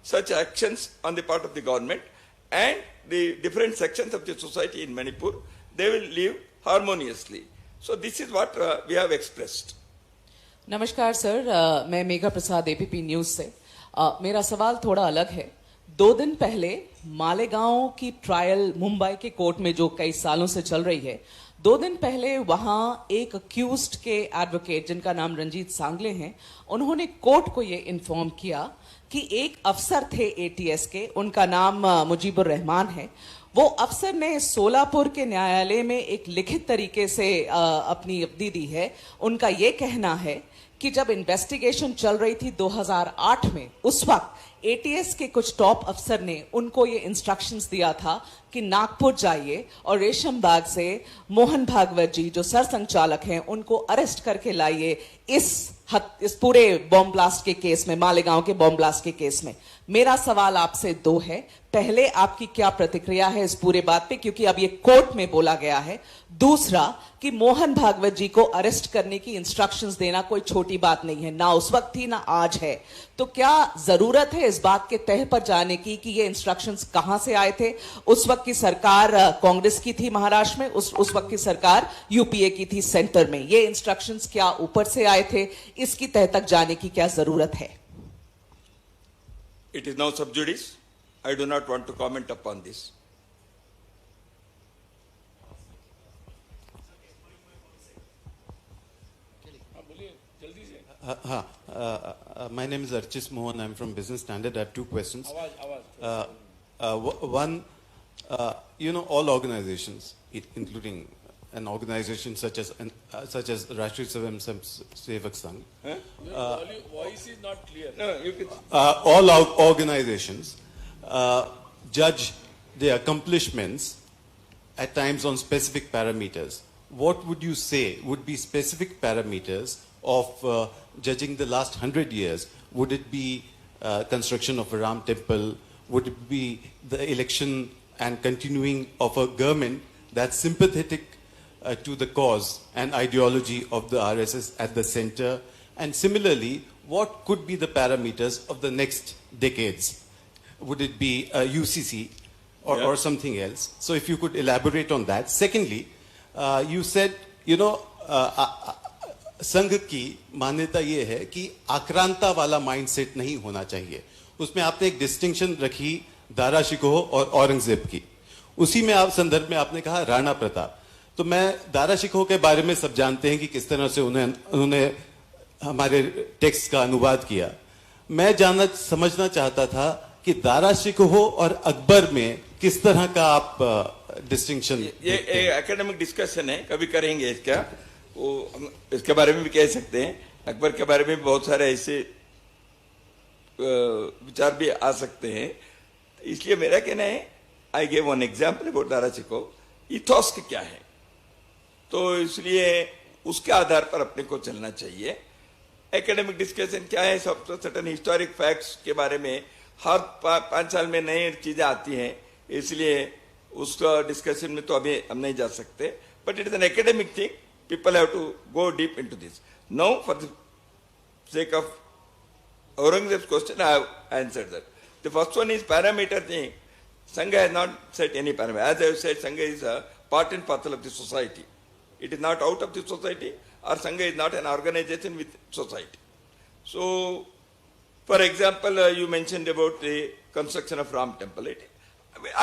such actions on the part of the government, and the different sections of the society in Manipur, they will live harmoniously. So this is what we have expressed. नमस्कार sir, मैं मेघा प्रसाद APP news से। मेरा सवाल थोड़ा अलग है। 2 दिन पहले मालेगांव की ट्रायल मुंबई के कोर्ट में जो कई सालों से चल रही है, 2 दिन पहले वहां एक अक्यूज्ड के एडवोकेट जिनका नाम रंजीत सांगले हैं, उन्होंने कोर्ट को ये इन्फॉर्म किया कि एक अफसर थे एटीएस के, उनका नाम मुजीबुर रहमान है। वो अफसर ने सोलापुर के न्यायालय में एक लिखित तरीके से अपनी अवधि दी है। उनका ये कहना है कि जब इन्वेस्टिगेशन चल रही थी 2008 में, उस वक्त एटीएस के कुछ टॉप अफसर ने उनको ये इंस्ट्रक्शंस दिया था कि नागपुर जाइए और रेशम बाग से मोहन भागवत जी जो सरसंचालक हैं उनको अरेस्ट करके लाइए इस पूरे बॉम्ब ब्लास्ट के केस में, मालेगांव के बॉम्ब ब्लास्ट के केस में। मेरा सवाल आपसे दो है। पहले, आपकी क्या प्रतिक्रिया है इस पूरे बात पे, क्योंकि अब ये कोर्ट में बोला गया है। दूसरा, कि मोहन भागवत जी को अरेस्ट करने की इंस्ट्रक्शंस देना कोई छोटी बात नहीं है, ना उस वक्त थी ना आज है। तो क्या जरूरत है इस बात के तह पर जाने की कि ये इंस्ट्रक्शंस कहां से आए थे? उस वक्त की सरकार कांग्रेस की थी महाराष्ट्र में, उस वक्त की सरकार यूपीए की थी सेंटर में। ये इंस्ट्रक्शंस क्या ऊपर से आए थे? इसकी तह तक जाने की क्या जरूरत है? It is now sub judice. I do not want to comment upon this. My name is Archis Mohan. I'm from Business Standard. I have two questions. One, all organizations, including an organization such as Rashtriya Swayamsevak Sangh, Voice is not clear. No, you can. all organizations judge their accomplishments at times on specific parameters. What would you say would be specific parameters of judging the last 100 years? Would it be construction of a Ram temple? Would it be the election and continuing of a government that's sympathetic to the cause and ideology of the RSS at the center? And similarly, what could be the parameters of the next decades? Would it be UCC or something else? So if you could elaborate on that. Secondly, you said, संघ की मान्यता ये है कि आक्रांता वाला mindset नहीं होना चाहिए। उसमें आपने एक डिस्टिंक्शन रखी दारा शिकोह और औरंगजेब की। उसी में आप संदर्भ में आपने कहा राणा प्रताप। तो मैं दारा शिकोह के बारे में सब जानते हैं कि किस तरह से उन्होंने हमारे टेक्स्ट का अनुवाद किया। मैं समझना चाहता था कि दारा शिकोह और अकबर में किस तरह का आप डिस्टिंक्शन। ये एकेडमिक डिस्कशन है, कभी करेंगे इसका, वो इसके बारे में भी कह सकते हैं। अकबर के बारे में भी बहुत सारे ऐसे विचार भी आ सकते हैं। इसलिए मेरा कहना है, I gave one example about Dara Shikoh. Ethos क्या है, तो इसलिए उसके आधार पर अपने को चलना चाहिए। एकेडमिक डिस्कशन क्या है, सब सर्टेन हिस्टोरिक फैक्ट्स के बारे में हर 5 साल में नई चीजें आती हैं, इसलिए उस डिस्कशन में तो अभी हम नहीं जा सकते। But it is an academic thing, people have to go deep into this. Now, for the sake of Aurangzeb's question, I have answered that. The first one is parameter thing. Sangha has not set any parameter. As I have said, Sangha is a part and parcel of the society. It is not out of the society, or Sangha is not an organization with society. So, for example, you mentioned about the construction of Ram temple.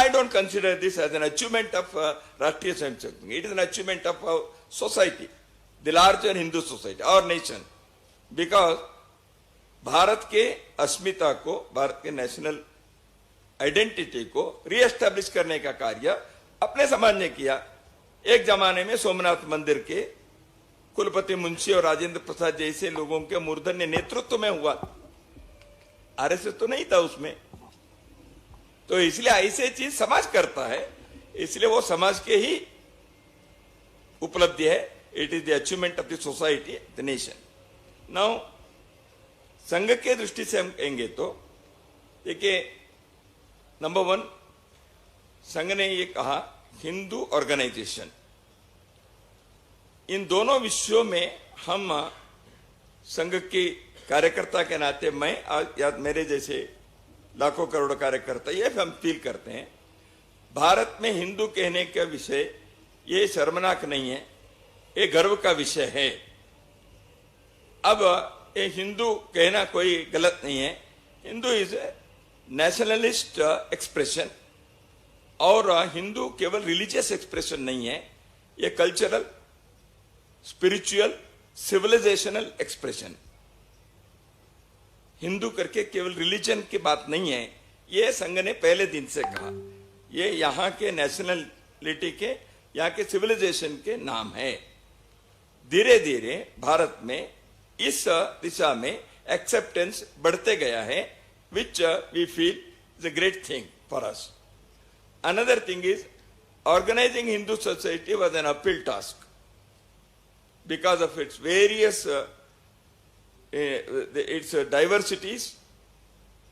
I don't consider this as an achievement of Rashtriya Swayamsevak Sangh. It is an achievement of society, the larger Hindu society, our nation. Because Bharat के अस्मिता को, भारत के national identity को re-establish करने का कार्य अपने समाज ने किया। एक जमाने में सोमनाथ मंदिर के कुलपति मुंशी और राजेंद्र प्रसाद जैसे लोगों के मूर्धन्य नेतृत्व में हुआ, आरएसएस तो नहीं था उसमें। तो इसलिए ऐसे चीज समाज करता है, इसलिए वो समाज के ही उपलब्धि है। It is the achievement of the society, the nation. Now संघ के दृष्टि से हम कहेंगे तो देखिए, नंबर 1, संघ ने ये कहा हिंदू ऑर्गेनाइजेशन। इन दोनों विषयों में हम संघ के कार्यकर्ता के नाते, मैं या मेरे जैसे लाखों करोड़ों कार्यकर्ता ये हम फील करते हैं, भारत में हिंदू कहने का विषय ये शर्मनाक नहीं है, ये गर्व का विषय है। अब ये हिंदू कहना कोई गलत नहीं है। हिंदू इज नेशनलिस्ट एक्सप्रेशन, और हिंदू केवल रिलीजियस एक्सप्रेशन नहीं है, ये cultural, spiritual, civilisational expression. Hindu करके केवल रिलीजन की बात नहीं है, ये संघ ने पहले दिन से कहा। ये यहाँ के नेशनलिटी के, यहाँ के सिविलाइजेशन के नाम है। धीरे धीरे भारत में इस दिशा में एक्सेप्टेंस बढ़ते गया है, which we feel is a great thing for us. Another thing is, organizing Hindu society was an uphill task because of its various its diversities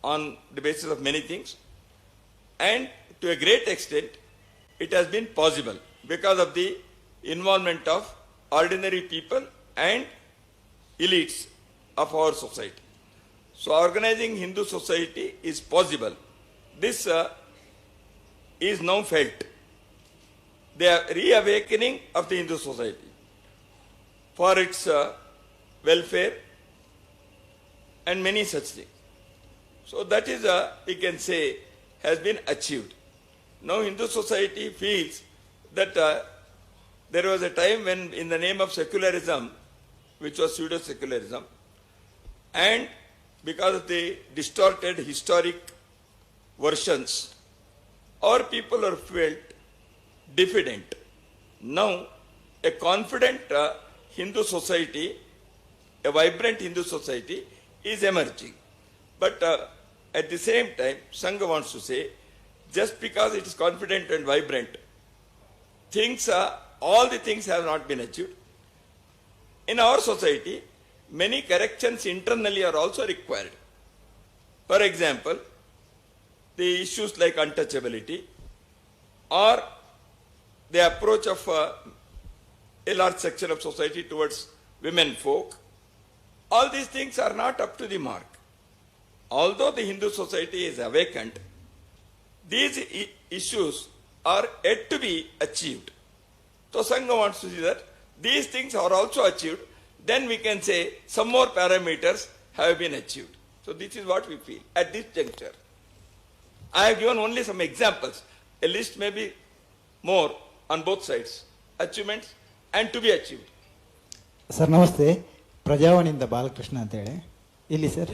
on the basis of many things, and to a great extent it has been possible because of the involvement of ordinary people and elites of our society. So organizing Hindu society is possible. This is now felt. The reawakening of the Hindu society for its welfare and many such things. So that is, we can say, has been achieved. Now Hindu society feels that there was a time when, in the name of secularism, which was pseudo-secularism, and because of the distorted historic versions, our people are felt diffident. Now, a confident Hindu society, a vibrant Hindu society is emerging. But at the same time, Sangha wants to say, just because it is confident and vibrant, things, all the things have not been achieved. In our society, many corrections internally are also required. For example, the issues like untouchability or the approach of a large section of society towards women folk, all these things are not up to the mark. Although the Hindu society is awakened, these issues are yet to be achieved. So Sangha wants to see that these things are also achieved, then we can say some more parameters have been achieved. So this is what we feel at this juncture. I have given only some examples. A list may be more on both sides. Achievements and to be achieved. Sir ನಮಸ್ತೆ, ಪ್ರಜಾವಾಣಿಯಿಂದ ಬಾಲಕೃಷ್ಣ ಅಂತೇಳಿ ಇಲ್ಲಿ sir.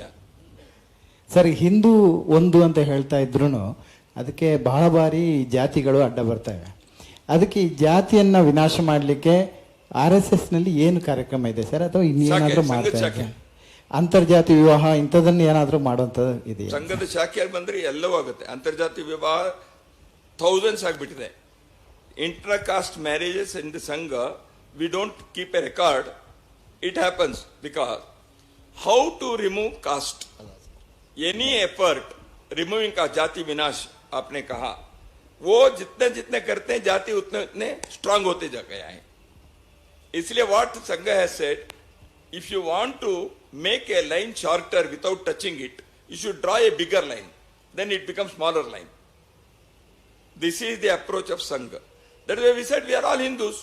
Sir, Hindu ಒಂದು ಅಂತ ಹೇಳ್ತಾ ಇದ್ರು ಅದಕ್ಕೆ ಬಹಳ ಬಾರಿ ಜಾತಿಗಳು ಅಡ್ಡ ಬರ್ತವೆ. ಅದಕ್ಕೆ ಈ ಜಾತಿಯನ್ನ ವಿನಾಶ ಮಾಡಲಿಕ್ಕೆ RSS ನಲ್ಲಿ ಏನು ಕಾರ್ಯಕ್ರಮ ಇದೆ ಸರ್, ಅಥವಾ ಇನ್ನೇನಾದ್ರೂ ಮಾಡ್ತಾ ಇದ್ದಾರೆ? ಅಂತರ್ಜಾತಿ ವಿವಾಹ ಇಂಥದನ್ನ ಏನಾದ್ರೂ ಮಾಡುವಂಥದ್ದು ಇದೆಯಾ? ಸಂಘದ ಶಾಖೆಯಲ್ಲಿ ಬಂದ್ರೆ ಎಲ್ಲವೂ ಆಗುತ್ತೆ. ಅಂತರ್ಜಾತಿ ವಿವಾಹ ಥೌಸಂಡ್ಸ್ ಆಗಿಬಿಟ್ಟಿದೆ. Inter caste marriages in the ಸಂಘ, we don't keep a record. It happens because how to remove caste? Any effort removing का जाति विनाश आपने कहा, वो जितने जितने करते हैं जाति उतने उतने स्ट्रांग होते जा गया है. इसलिए what Sangha has said, if you want to make a line shorter without touching it, you should draw a bigger line. Then it becomes smaller line. This is the approach of Sangha. That is why we said we are all Hindus.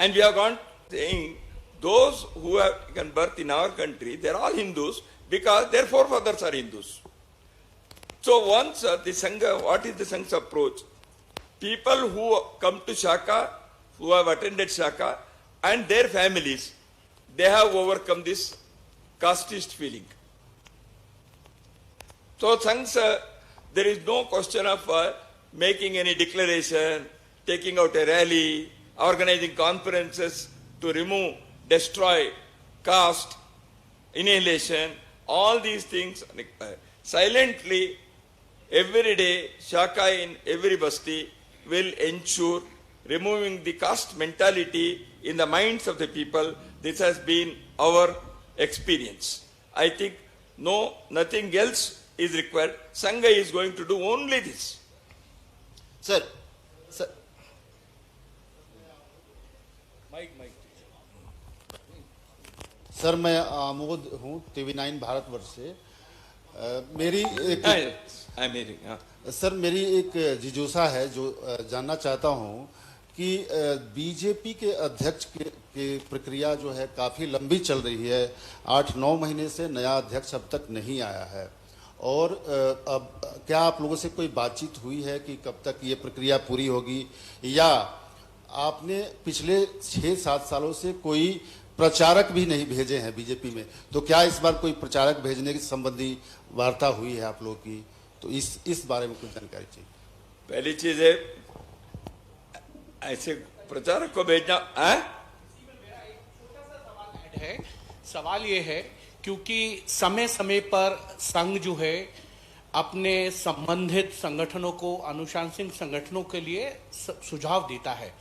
And we have gone saying those who have taken birth in our country, they are all Hindus because their forefathers are Hindus. So once the Sangha, what is the Sangha's approach? People who come to Shaka, who have attended Shaka, and their families, they have overcome this casteist feeling. So Sangha, there is no question of making any declaration, taking out a rally, organizing conferences to remove, destroy, caste, annihilation, all these things. Silently, every day, Shaka in every basti will ensure removing the caste mentality in the minds of the people. This has been our experience. I think nothing else is required. Sangha is going to do only this. Sir. Sir, मैं आमोद हूँ TV9 Bharatvarsh से. मेरी एक जिज्ञासा है जो जानना चाहता हूँ कि बीजेपी के अध्यक्ष की प्रक्रिया जो है काफ़ी लंबी चल रही है. 8-9 महीने से नया अध्यक्ष अब तक नहीं आया है. और अब क्या आप लोगों से कोई बातचीत हुई है कि कब तक ये प्रक्रिया पूरी होगी, या आपने पिछले 6-7 सालों से कोई प्रचारक भी नहीं भेजे हैं बीजेपी में? तो क्या इस बार कोई प्रचारक भेजने की संबंधी वार्ता हुई है आप लोगों की? तो इस बारे में कुछ जानकारी चाहिए. पहली चीज है, ऐसे प्रचारक को भेजना है सवाल ये है क्योंकि समय समय पर संघ जो है अपने संबंधित संगठनों को अनुशासनिक संगठनों के लिए सुझाव देता है।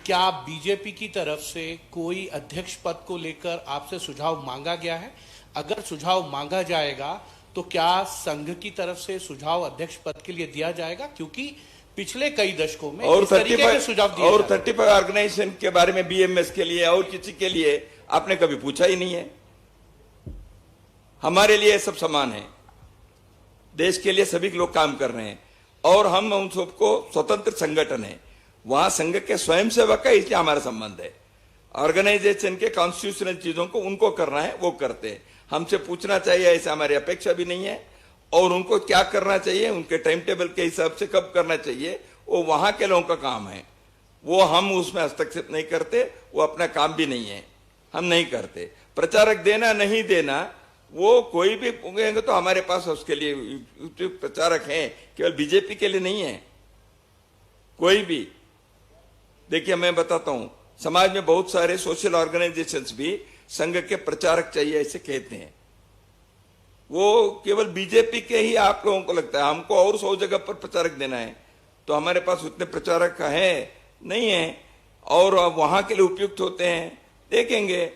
क्या बीजेपी की तरफ से कोई अध्यक्ष पद को लेकर आपसे सुझाव मांगा गया है? अगर सुझाव मांगा जाएगा तो क्या संघ की तरफ से सुझाव अध्यक्ष पद के लिए दिया जाएगा? क्योंकि पिछले कई दशकों में और इस तरीके के सुझाव दिए और जा रहे हैं। 35 ऑर्गेनाइजेशन के बारे में बीएमएस के लिए और किसी के लिए आपने कभी पूछा ही नहीं है। हमारे लिए सब समान है, देश के लिए सभी लोग काम कर रहे हैं और हम उन सबको स्वतंत्र संगठन है, वहां संघ के स्वयंसेवक है, इसलिए हमारा संबंध है। ऑर्गेनाइजेशन के कॉन्स्टिट्यूशनल चीजों को उनको करना है, वो करते हैं। हमसे पूछना चाहिए ऐसे हमारी अपेक्षा भी नहीं है, और उनको क्या करना चाहिए, उनके टाइम टेबल के हिसाब से कब करना चाहिए, वो वहां के लोगों का काम है। वो हम उसमें हस्तक्षेप नहीं करते, वो अपना काम भी नहीं है, हम नहीं करते। प्रचारक देना नहीं देना वो कोई भी पूछेंगे तो हमारे पास उसके लिए प्रचारक हैं, केवल बीजेपी के लिए नहीं है, कोई भी। देखिए मैं बताता हूं, समाज में बहुत सारे सोशल ऑर्गेनाइजेशंस भी संघ के प्रचारक चाहिए ऐसे कहते हैं। वो केवल बीजेपी के ही आप लोगों को लगता है, हमको और 100 जगह पर प्रचारक देना है, तो हमारे पास उतने प्रचारक है नहीं है, और वहां के लिए उपयुक्त होते हैं, देखेंगे।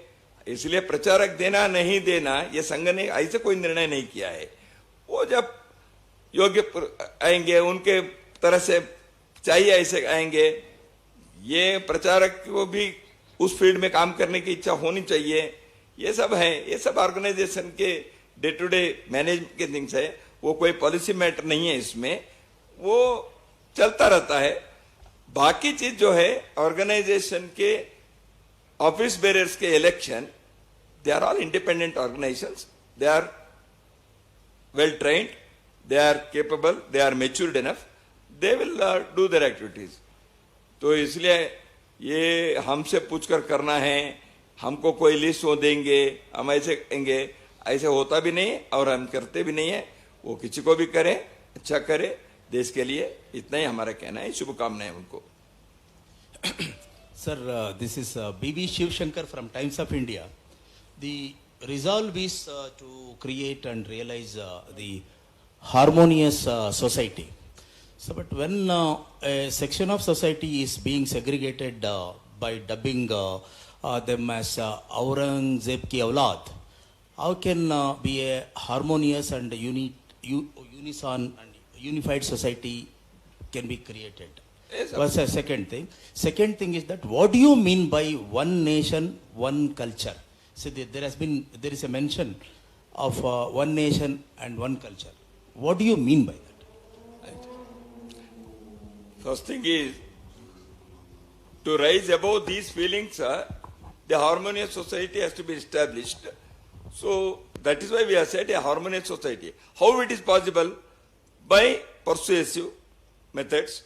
इसलिए प्रचारक देना नहीं देना ये संघ ने ऐसे कोई निर्णय नहीं किया है। वो जब योग्य आएंगे, उनके तरह से चाहिए ऐसे आएंगे। ये प्रचारक को भी उस फील्ड में काम करने की इच्छा होनी चाहिए। ये सब है, ये सब ऑर्गेनाइजेशन के डे टू डे मैनेजमेंट के थिंग्स है, वो कोई पॉलिसी मैटर नहीं है, इसमें वो चलता रहता है। बाकी चीज जो है ऑर्गेनाइजेशन के ऑफिस बेरर्स के election, they are all independent organisations, they are well trained, they are capable, they are matured enough, they will do their activities. तो इसलिए ये हमसे पूछकर करना है, हमको कोई लिस्ट वो देंगे, हम ऐसे कहेंगे, ऐसे होता भी नहीं और हम करते भी नहीं है। वो किसी को भी करे, अच्छा करे देश के लिए, इतना ही हमारा कहना है। शुभकामनाएं उनको। Sir, this is B.B. Shiv Shankar from Times of India. The resolve is to create and realize the harmonious society. So, but when a section of society is being segregated by dubbing them as Aurangzeb ki aulad, how can be a harmonious and unison and unified society can be created? What's the second thing? Second thing is that what do you mean by one nation, one culture? So there is a mention of one nation and one culture. What do you mean by that? First thing is to rise above these feelings. The harmonious society has to be established. So that is why we have said a harmonious society. How it is possible? By persuasive methods,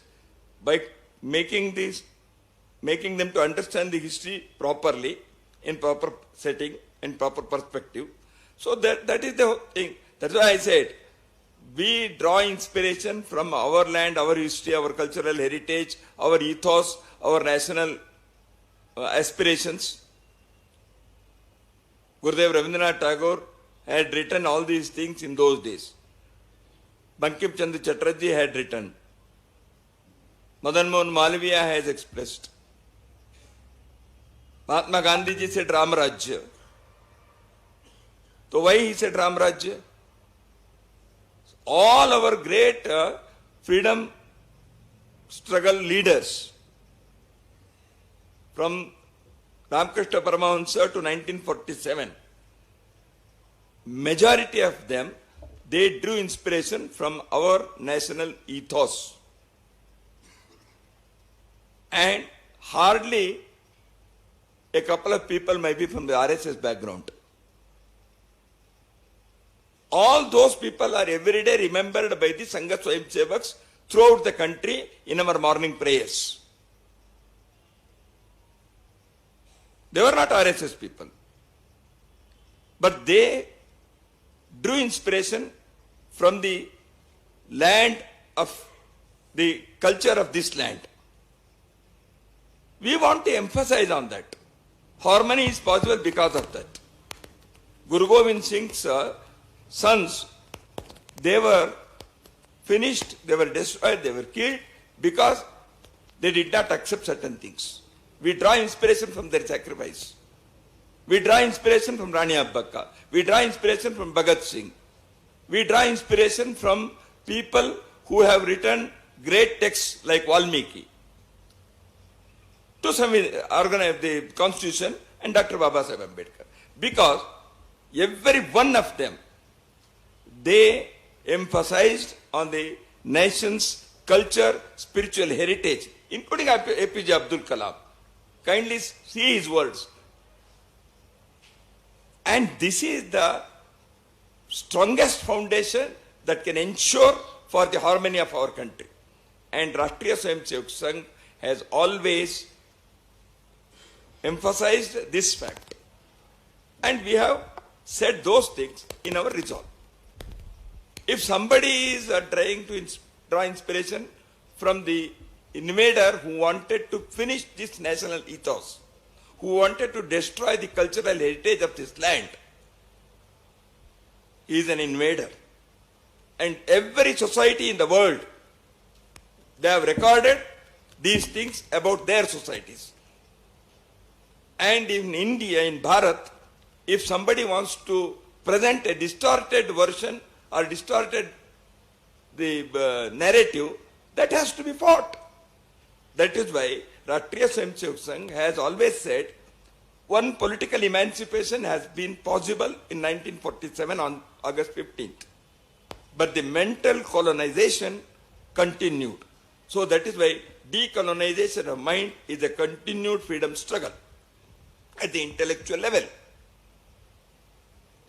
by making them to understand the history properly, in proper setting, in proper perspective. So that is the thing. That's why I said we draw inspiration from our land, our history, our cultural heritage, our ethos, our national aspirations. Gurudev Rabindranath Tagore had written all these things in those days. Bankim Chandra Chatterjee had written. Madan Mohan Malviya has expressed. Mahatma Gandhi ji said Ram Rajya. So why he said Ram Rajya? All our great freedom struggle leaders, from Ramakrishna Paramahansa to 1947, majority of them, they drew inspiration from our national ethos. And hardly a couple of people may be from the RSS background. All those people are every day remembered by the Sangha Swayamsevaks throughout the country in our morning prayers. They were not RSS people, but they drew inspiration from the land of the culture of this land. We want to emphasize on that. Harmony is possible because of that. Guru Gobind Singh's sons, they were finished, they were destroyed, they were killed because they did not accept certain things. We draw inspiration from their sacrifice. We draw inspiration from Rani Abbakka. We draw inspiration from Bhagat Singh. We draw inspiration from people who have written great texts like Valmiki to organize the constitution and Dr. Babasaheb Ambedkar. Because every one of them, they emphasized on the nation's culture, spiritual heritage, including APJ Abdul Kalam. Kindly see his words. And this is the strongest foundation that can ensure for the harmony of our country. And Rashtriya Swayamsevak Sangh has always emphasized this fact. And we have said those things in our resolve. If somebody is trying to draw inspiration from the invader who wanted to finish this national ethos, who wanted to destroy the cultural heritage of this land, he is an invader. And every society in the world, they have recorded these things about their societies. And in India, in Bharat, if somebody wants to present a distorted version or distorted the narrative, that has to be fought. That is why Rashtriya Swayamsevak Sangh has always said one political emancipation has been possible in 1947 on August 15th. But the mental colonization continued. So that is why decolonization of mind is a continued freedom struggle at the intellectual level.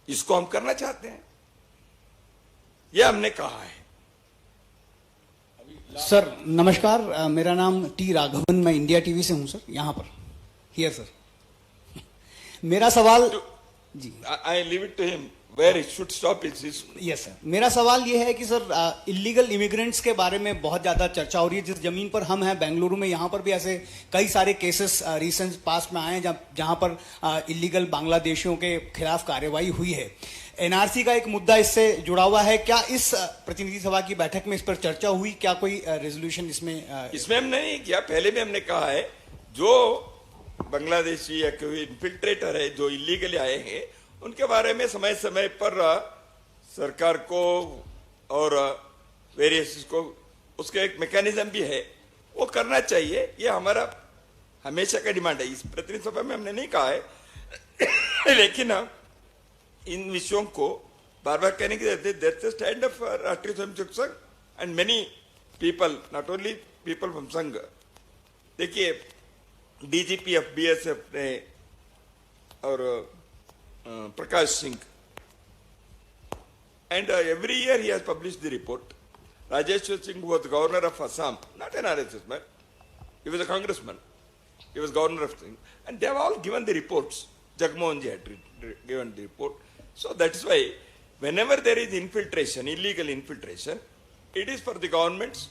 इसको हम करना चाहते हैं, यह हमने कहा है. Sir नमस्कार, मेरा नाम टी राघवन, मैं इंडिया टीवी से हूं सर, यहाँ पर हियर सर. मेरा सवाल जी, I leave it to him where it should stop. Is yes sir. मेरा सवाल ये है कि सर इलीगल इमिग्रेंट्स के बारे में बहुत ज्यादा चर्चा हो रही है. जिस जमीन पर हम हैं बेंगलुरु में, यहाँ पर भी ऐसे कई सारे केसेस रिसेंट पास्ट में आए हैं जहाँ पर इलीगल बांग्लादेशियों के खिलाफ कार्रवाई हुई है. एनआरसी का एक मुद्दा इससे जुड़ा हुआ है. क्या इस प्रतिनिधि सभा की बैठक में इस पर चर्चा हुई? क्या कोई रेजोल्यूशन इसमें हमने नहीं किया. पहले भी हमने कहा है जो बांग्लादेशी या कोई इन्फिल्ट्रेटर है जो इलीगली आए हैं, उनके बारे में समय समय पर सरकार को और वेरियस को उसका एक मैकेनिज्म भी है, वो करना चाहिए. ये हमारा हमेशा का डिमांड है. इस प्रतिनिधि सभा में हमने नहीं कहा है, लेकिन इन विषयों को बार बार कहने की दैट्स द स्टैंड ऑफ राष्ट्रीय Swayamsevak Sangh and many people, not only people from संघ. देखिए डीजीपी ऑफ बीएसएफ ने और Prakash Singh, and every year he has published the report. Rajeshwar Singh, who was the governor of Assam, not an RSS man, he was a congressman, he was governor of Singh, and they have all given the reports. Jagmohan Ji had given the report. So that is why whenever there is infiltration, illegal infiltration, it is for the governments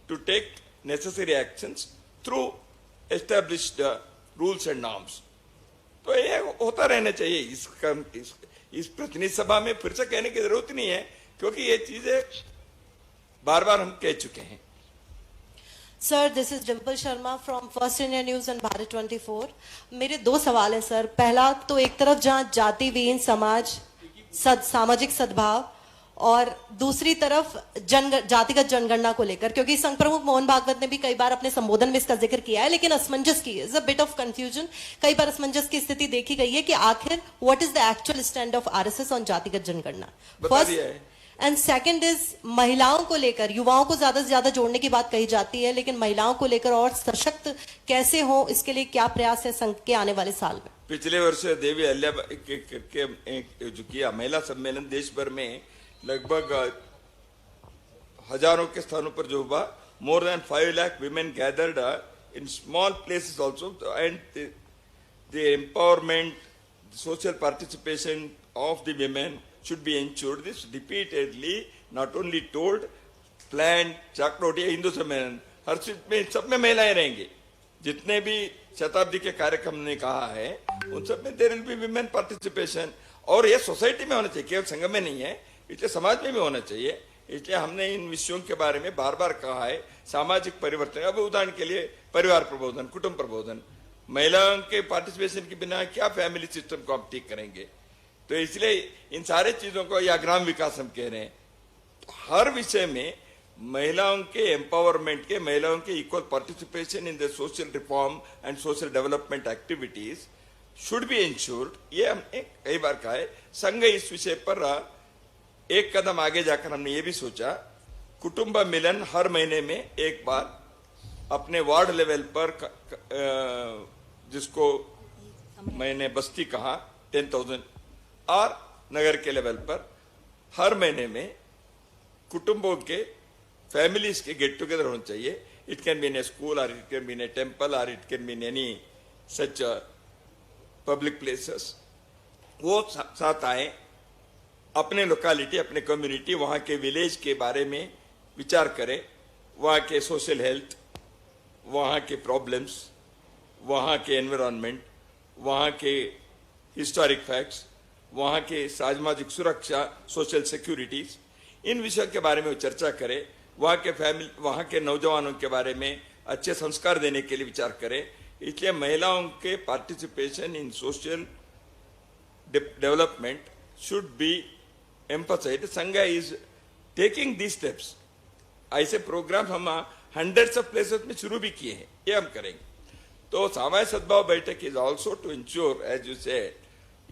to take necessary actions through established rules and norms. तो ये होता रहना चाहिए. इस प्रतिनिधि सभा में फिर से कहने की जरूरत नहीं है, क्योंकि ये चीजें बार बार हम कह चुके हैं. Sir, this is Dimple Sharma from first India news and Bharat 24. मेरे दो सवाल हैं सर. पहला तो एक तरफ जहां जाति विहीन समाज, सामाजिक सद्भाव, और दूसरी तरफ जातिगत जनगणना को लेकर, क्योंकि संघ प्रमुख मोहन भागवत ने भी कई बार अपने संबोधन में इसका जिक्र किया है, लेकिन असमंजस की is a bit of confusion. कई बार असमंजस की स्थिति देखी गई है कि आखिर what is the actual stand of RSS on जातिगत जनगणना. फर्स्ट एंड सेकंड इज महिलाओं को लेकर, युवाओं को ज्यादा से ज्यादा जोड़ने की बात कही जाती है, लेकिन महिलाओं को लेकर और सशक्त कैसे हो, इसके लिए क्या प्रयास है संघ के आने वाले साल में? पिछले वर्ष देवी अहिल्याबाई के जो किया महिला सम्मेलन देश भर में लगभग हजारों के स्थानों पर जो हुआ, more than 5 lakh women gathered in small places also, and the empowerment, the social participation of the women should be ensured. This repeatedly not only told, planned, चाकरोटी Hindu सम्मेलन, हर चीज में सब में महिलाएं रहेंगी. जितने भी शताब्दी के कार्यक्रम ने कहा है उन सब में there will be women participation. और ये सोसाइटी में होना चाहिए, केवल संघ में नहीं है, इसलिए समाज में भी होना चाहिए। इसलिए हमने इन विषयों के बारे में बार बार कहा है। सामाजिक परिवर्तन, अब उदाहरण के लिए परिवार प्रबोधन, कुटुंब प्रबोधन, महिलाओं के पार्टिसिपेशन के बिना क्या फैमिली सिस्टम को हम ठीक करेंगे। तो इसलिए इन सारे चीजों को, या ग्राम विकास हम कह रहे हैं, तो हर विषय में महिलाओं के एम्पावरमेंट के, महिलाओं के equal participation in the social reform and social development activities should be insured. ये हमने कई बार कहा है। संघ इस विषय पर एक कदम आगे जाकर हमने ये भी सोचा, कुटुंब मिलन हर महीने में एक बार अपने वार्ड लेवल पर, जिसको मैंने बस्ती कहा 10,000, और नगर के लेवल पर हर महीने में कुटुंबों के, फैमिलीज के गेट टुगेदर होना चाहिए। It can be in a school, और it can be in a temple, और it can be in any such public places. वो साथ आए, अपने लोकेलिटी, अपने कम्युनिटी, वहां के विलेज के बारे में विचार करें, वहां के सोशल हेल्थ, वहां के प्रॉब्लम्स, वहां के एनवायरनमेंट, वहां के हिस्टोरिक फैक्ट्स, वहां के सामाजिक सुरक्षा, सोशल सिक्योरिटीज, इन विषयों के बारे में वो चर्चा करें। वहां के फैमिली, वहां के नौजवानों के बारे में अच्छे संस्कार देने के लिए विचार करें। इसलिए महिलाओं के participation in social development should be emphasised. Sangh is taking these steps. ऐसे प्रोग्राम हम हंड्रेड्स ऑफ प्लेसेस में शुरू भी किए हैं, ये हम करेंगे। तो सामाजिक सद्भाव बैठक is also to ensure, as you said,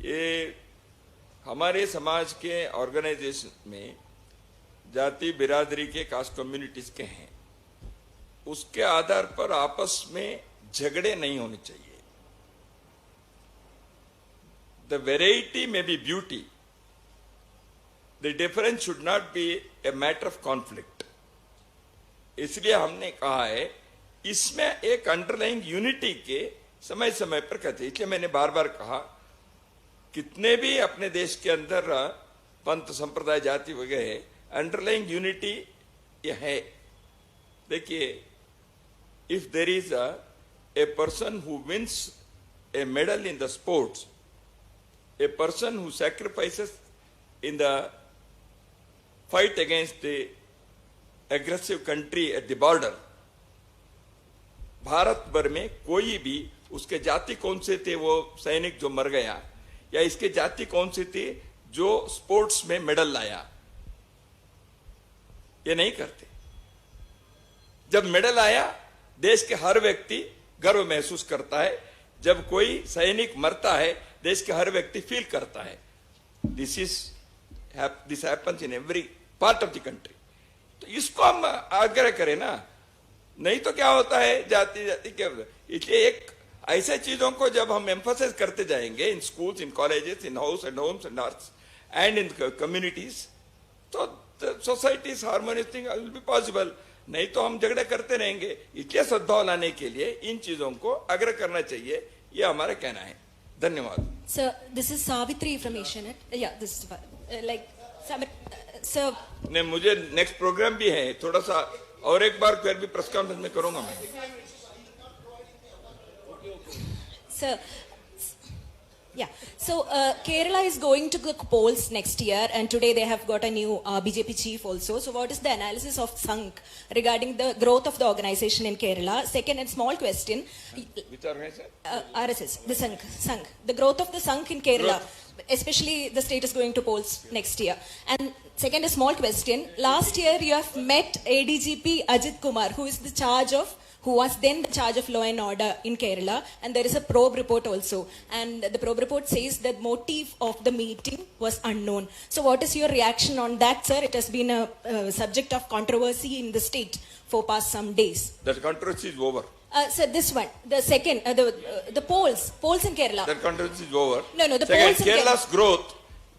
ये हमारे समाज के ऑर्गेनाइजेशन में जाति बिरादरी के, कास्ट कम्युनिटीज के हैं, उसके आधार पर आपस में झगड़े नहीं होने चाहिए। The variety may be beauty, the difference should not be a matter of conflict. इसलिए हमने कहा है इसमें एक अंडरलाइंग यूनिटी के समय समय पर कहते हैं। इसलिए मैंने बार बार कहा, कितने भी अपने देश के अंदर पंथ, संप्रदाय, जाति वगैरह, अंडरलाइंग यूनिटी ये है। देखिए, if there is a person who wins a medal in the sports, a person who sacrifices in the fight against the aggressive country at the border, Bharat भर में कोई भी, उसके जाति कौन से थे वो सैनिक जो मर गया, या इसके जाति कौन से थे जो स्पोर्ट्स में मेडल लाया, ये नहीं करते। जब मेडल आया, देश के हर व्यक्ति गर्व महसूस करता है। जब कोई सैनिक मरता है, देश के हर व्यक्ति फील करता है। This happens in every part of the country. तो इसको हम आग्रह करें ना, नहीं तो क्या होता है, जाति जाति के। इसलिए एक ऐसे चीजों को जब हम एम्फसाइज करते जाएंगे in schools, in colleges, in house and homes and arts and in communities, तो society harmonious thing will be possible. नहीं तो हम झगड़े करते रहेंगे। इसलिए सद्भाव लाने के लिए इन चीजों को आग्रह करना चाहिए, ये हमारा कहना है। धन्यवाद। Sir, this is Savitri from Asianet. Yeah, this is sir. ने मुझे नेक्स्ट प्रोग्राम भी है, थोड़ा सा और एक बार फिर भी प्रेस कॉन्फ्रेंस में करूंगा मैं। Sir, yeah. So Kerala is going to the polls next year, and today they have got a new BJP chief also. So what is the analysis of Sangh regarding the growth of the organization in Kerala? Second, and small question. Which organization? RSS, the Sangh. The growth of the Sangh in Kerala, especially the state is going to polls next year. And second, a small question. Last year you have met ADGP Ajit Kumar, who was then the charge of law and order in Kerala, and there is a probe report also, and the probe report says that motive of the meeting was unknown. So what is your reaction on that, sir? It has been a subject of controversy in the state for past some days. That controversy is over. Sir, this one, the second, the polls in Kerala. That controversy is over. No, the Second, polls in Kerala's growth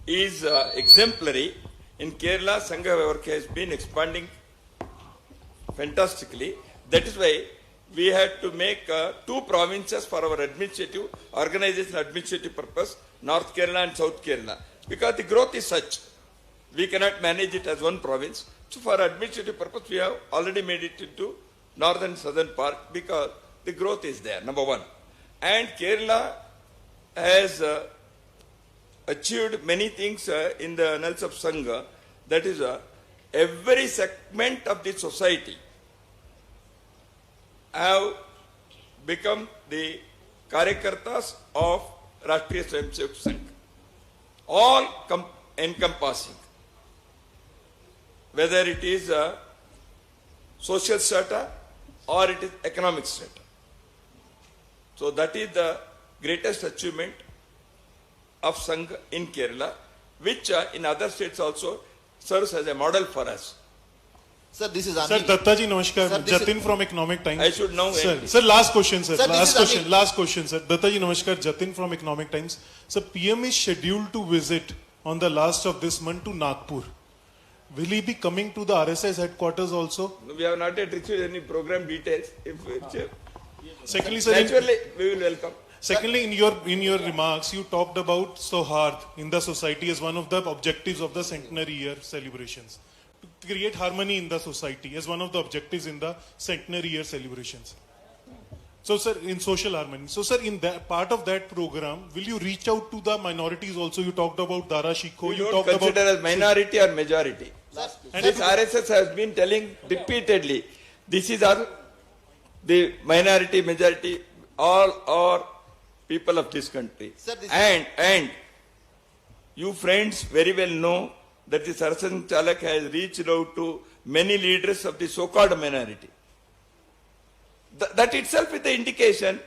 is exemplary. In Kerala, Sangha work has been expanding fantastically. That is why we had to make 2 provinces for our administrative organization, administrative purpose, North Kerala and South Kerala, because the growth is such. We cannot manage it as one province. So for administrative purpose, we have already made it into northern southern part because the growth is there, number one. And Kerala has achieved many things in the annals of Sangha. That is, every segment of the society have become the Karyakartas of Rashtriya Swayamsevak Sangh. All encompassing. Whether it is social strata or it is economic strata. So that is the greatest achievement of Sangh in Kerala, which in other states also serves as a model for us. Sir, this is Sir, Anil. Dattaji, namaskar. Sir, this Jatin from Economic Times. I should know. Sir, sir, last question, sir. Sir, this is Last question, sir. Dattaji, namaskar. Jatin from Economic Times. Sir, PM is scheduled to visit on the last of this month to Nagpur. Will he be coming to the RSS headquarters also? We have not yet received any program details. Secondly, sir, Naturally, we will welcome. secondly, in your remarks, you talked about Sohard in the society as one of the objectives of the centenary year celebrations. To create harmony in the society as one of the objectives in the centenary year celebrations. So, sir, in social harmony. So, sir, in that part of that program, will you reach out to the minorities also? You talked about Dara Shikho. We You don't talked consider about as minority or majority. And This RSS has been telling repeatedly, this is our, the minority, majority, all are people of this country. Sir, this And you friends very well know that the Sarasang Chalak has reached out to many leaders of the so-called minority. That itself is the indication.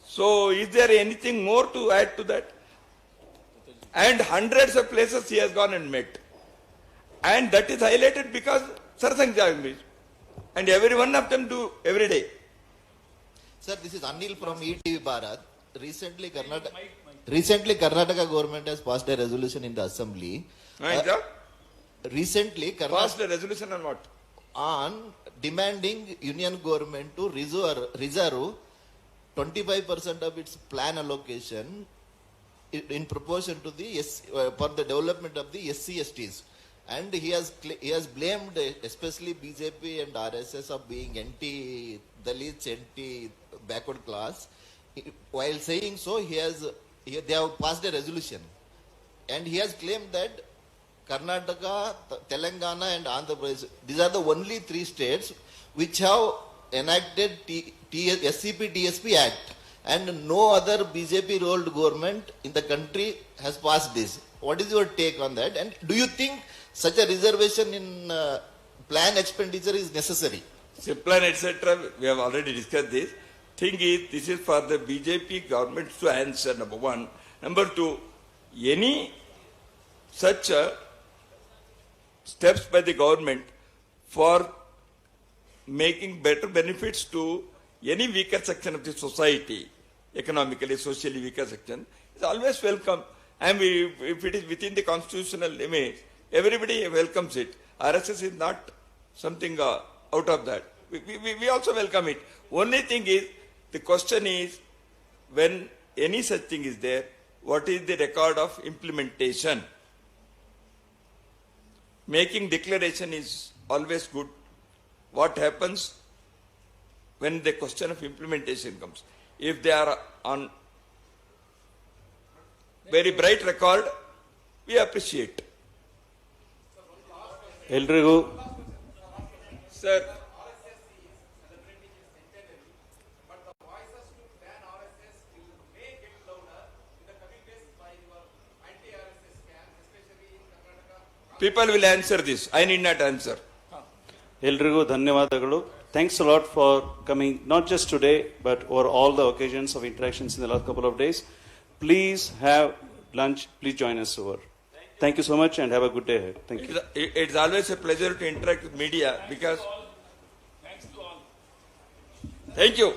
So is there anything more to add to that? And hundreds of places he has gone and met. And that is highlighted because Sarasang Chalak. And every one of them do every day. Sir, this is Anil from ETV Bharat. Recently, Karnataka government has passed a resolution in the assembly. Recently, Passed a resolution on what? on demanding union government to reserve 25% of its plan allocation in proportion to the for the development of the SC/STs. And he has blamed especially BJP and RSS of being anti-Dalits, anti-backward class. While saying so, they have passed a resolution. And he has claimed that Karnataka, Telangana and Andhra Pradesh, these are the only three states which have enacted SCP-DSP Act. And no other BJP-rolled government in the country has passed this. What is your take on that? And do you think such a reservation in plan expenditure is necessary? Plan, etc. We have already discussed this. Thing is, this is for the BJP government to answer, number one. Number two, any such steps by the government for making better benefits to any weaker section of the society, economically, socially weaker section, is always welcome. And if it is within the constitutional limits, everybody welcomes it. RSS is not something out of that. We also welcome it. Only thing is, the question is, when any such thing is there, what is the record of implementation? Making declaration is always good. What happens when the question of implementation comes? If they are on very bright record, we appreciate. ಎಲ್ರಿಗೂ Sir, people will answer this. I need not answer. ಎಲ್ರಿಗೂ ಧನ್ಯವಾದಗಳು. Thanks a lot for coming, not just today, but over all the occasions of interactions in the last couple of days. Please have lunch. Please join us over. Thank you so much and have a good day ahead. Thank you. It's always a pleasure to interact with media because. Thank you.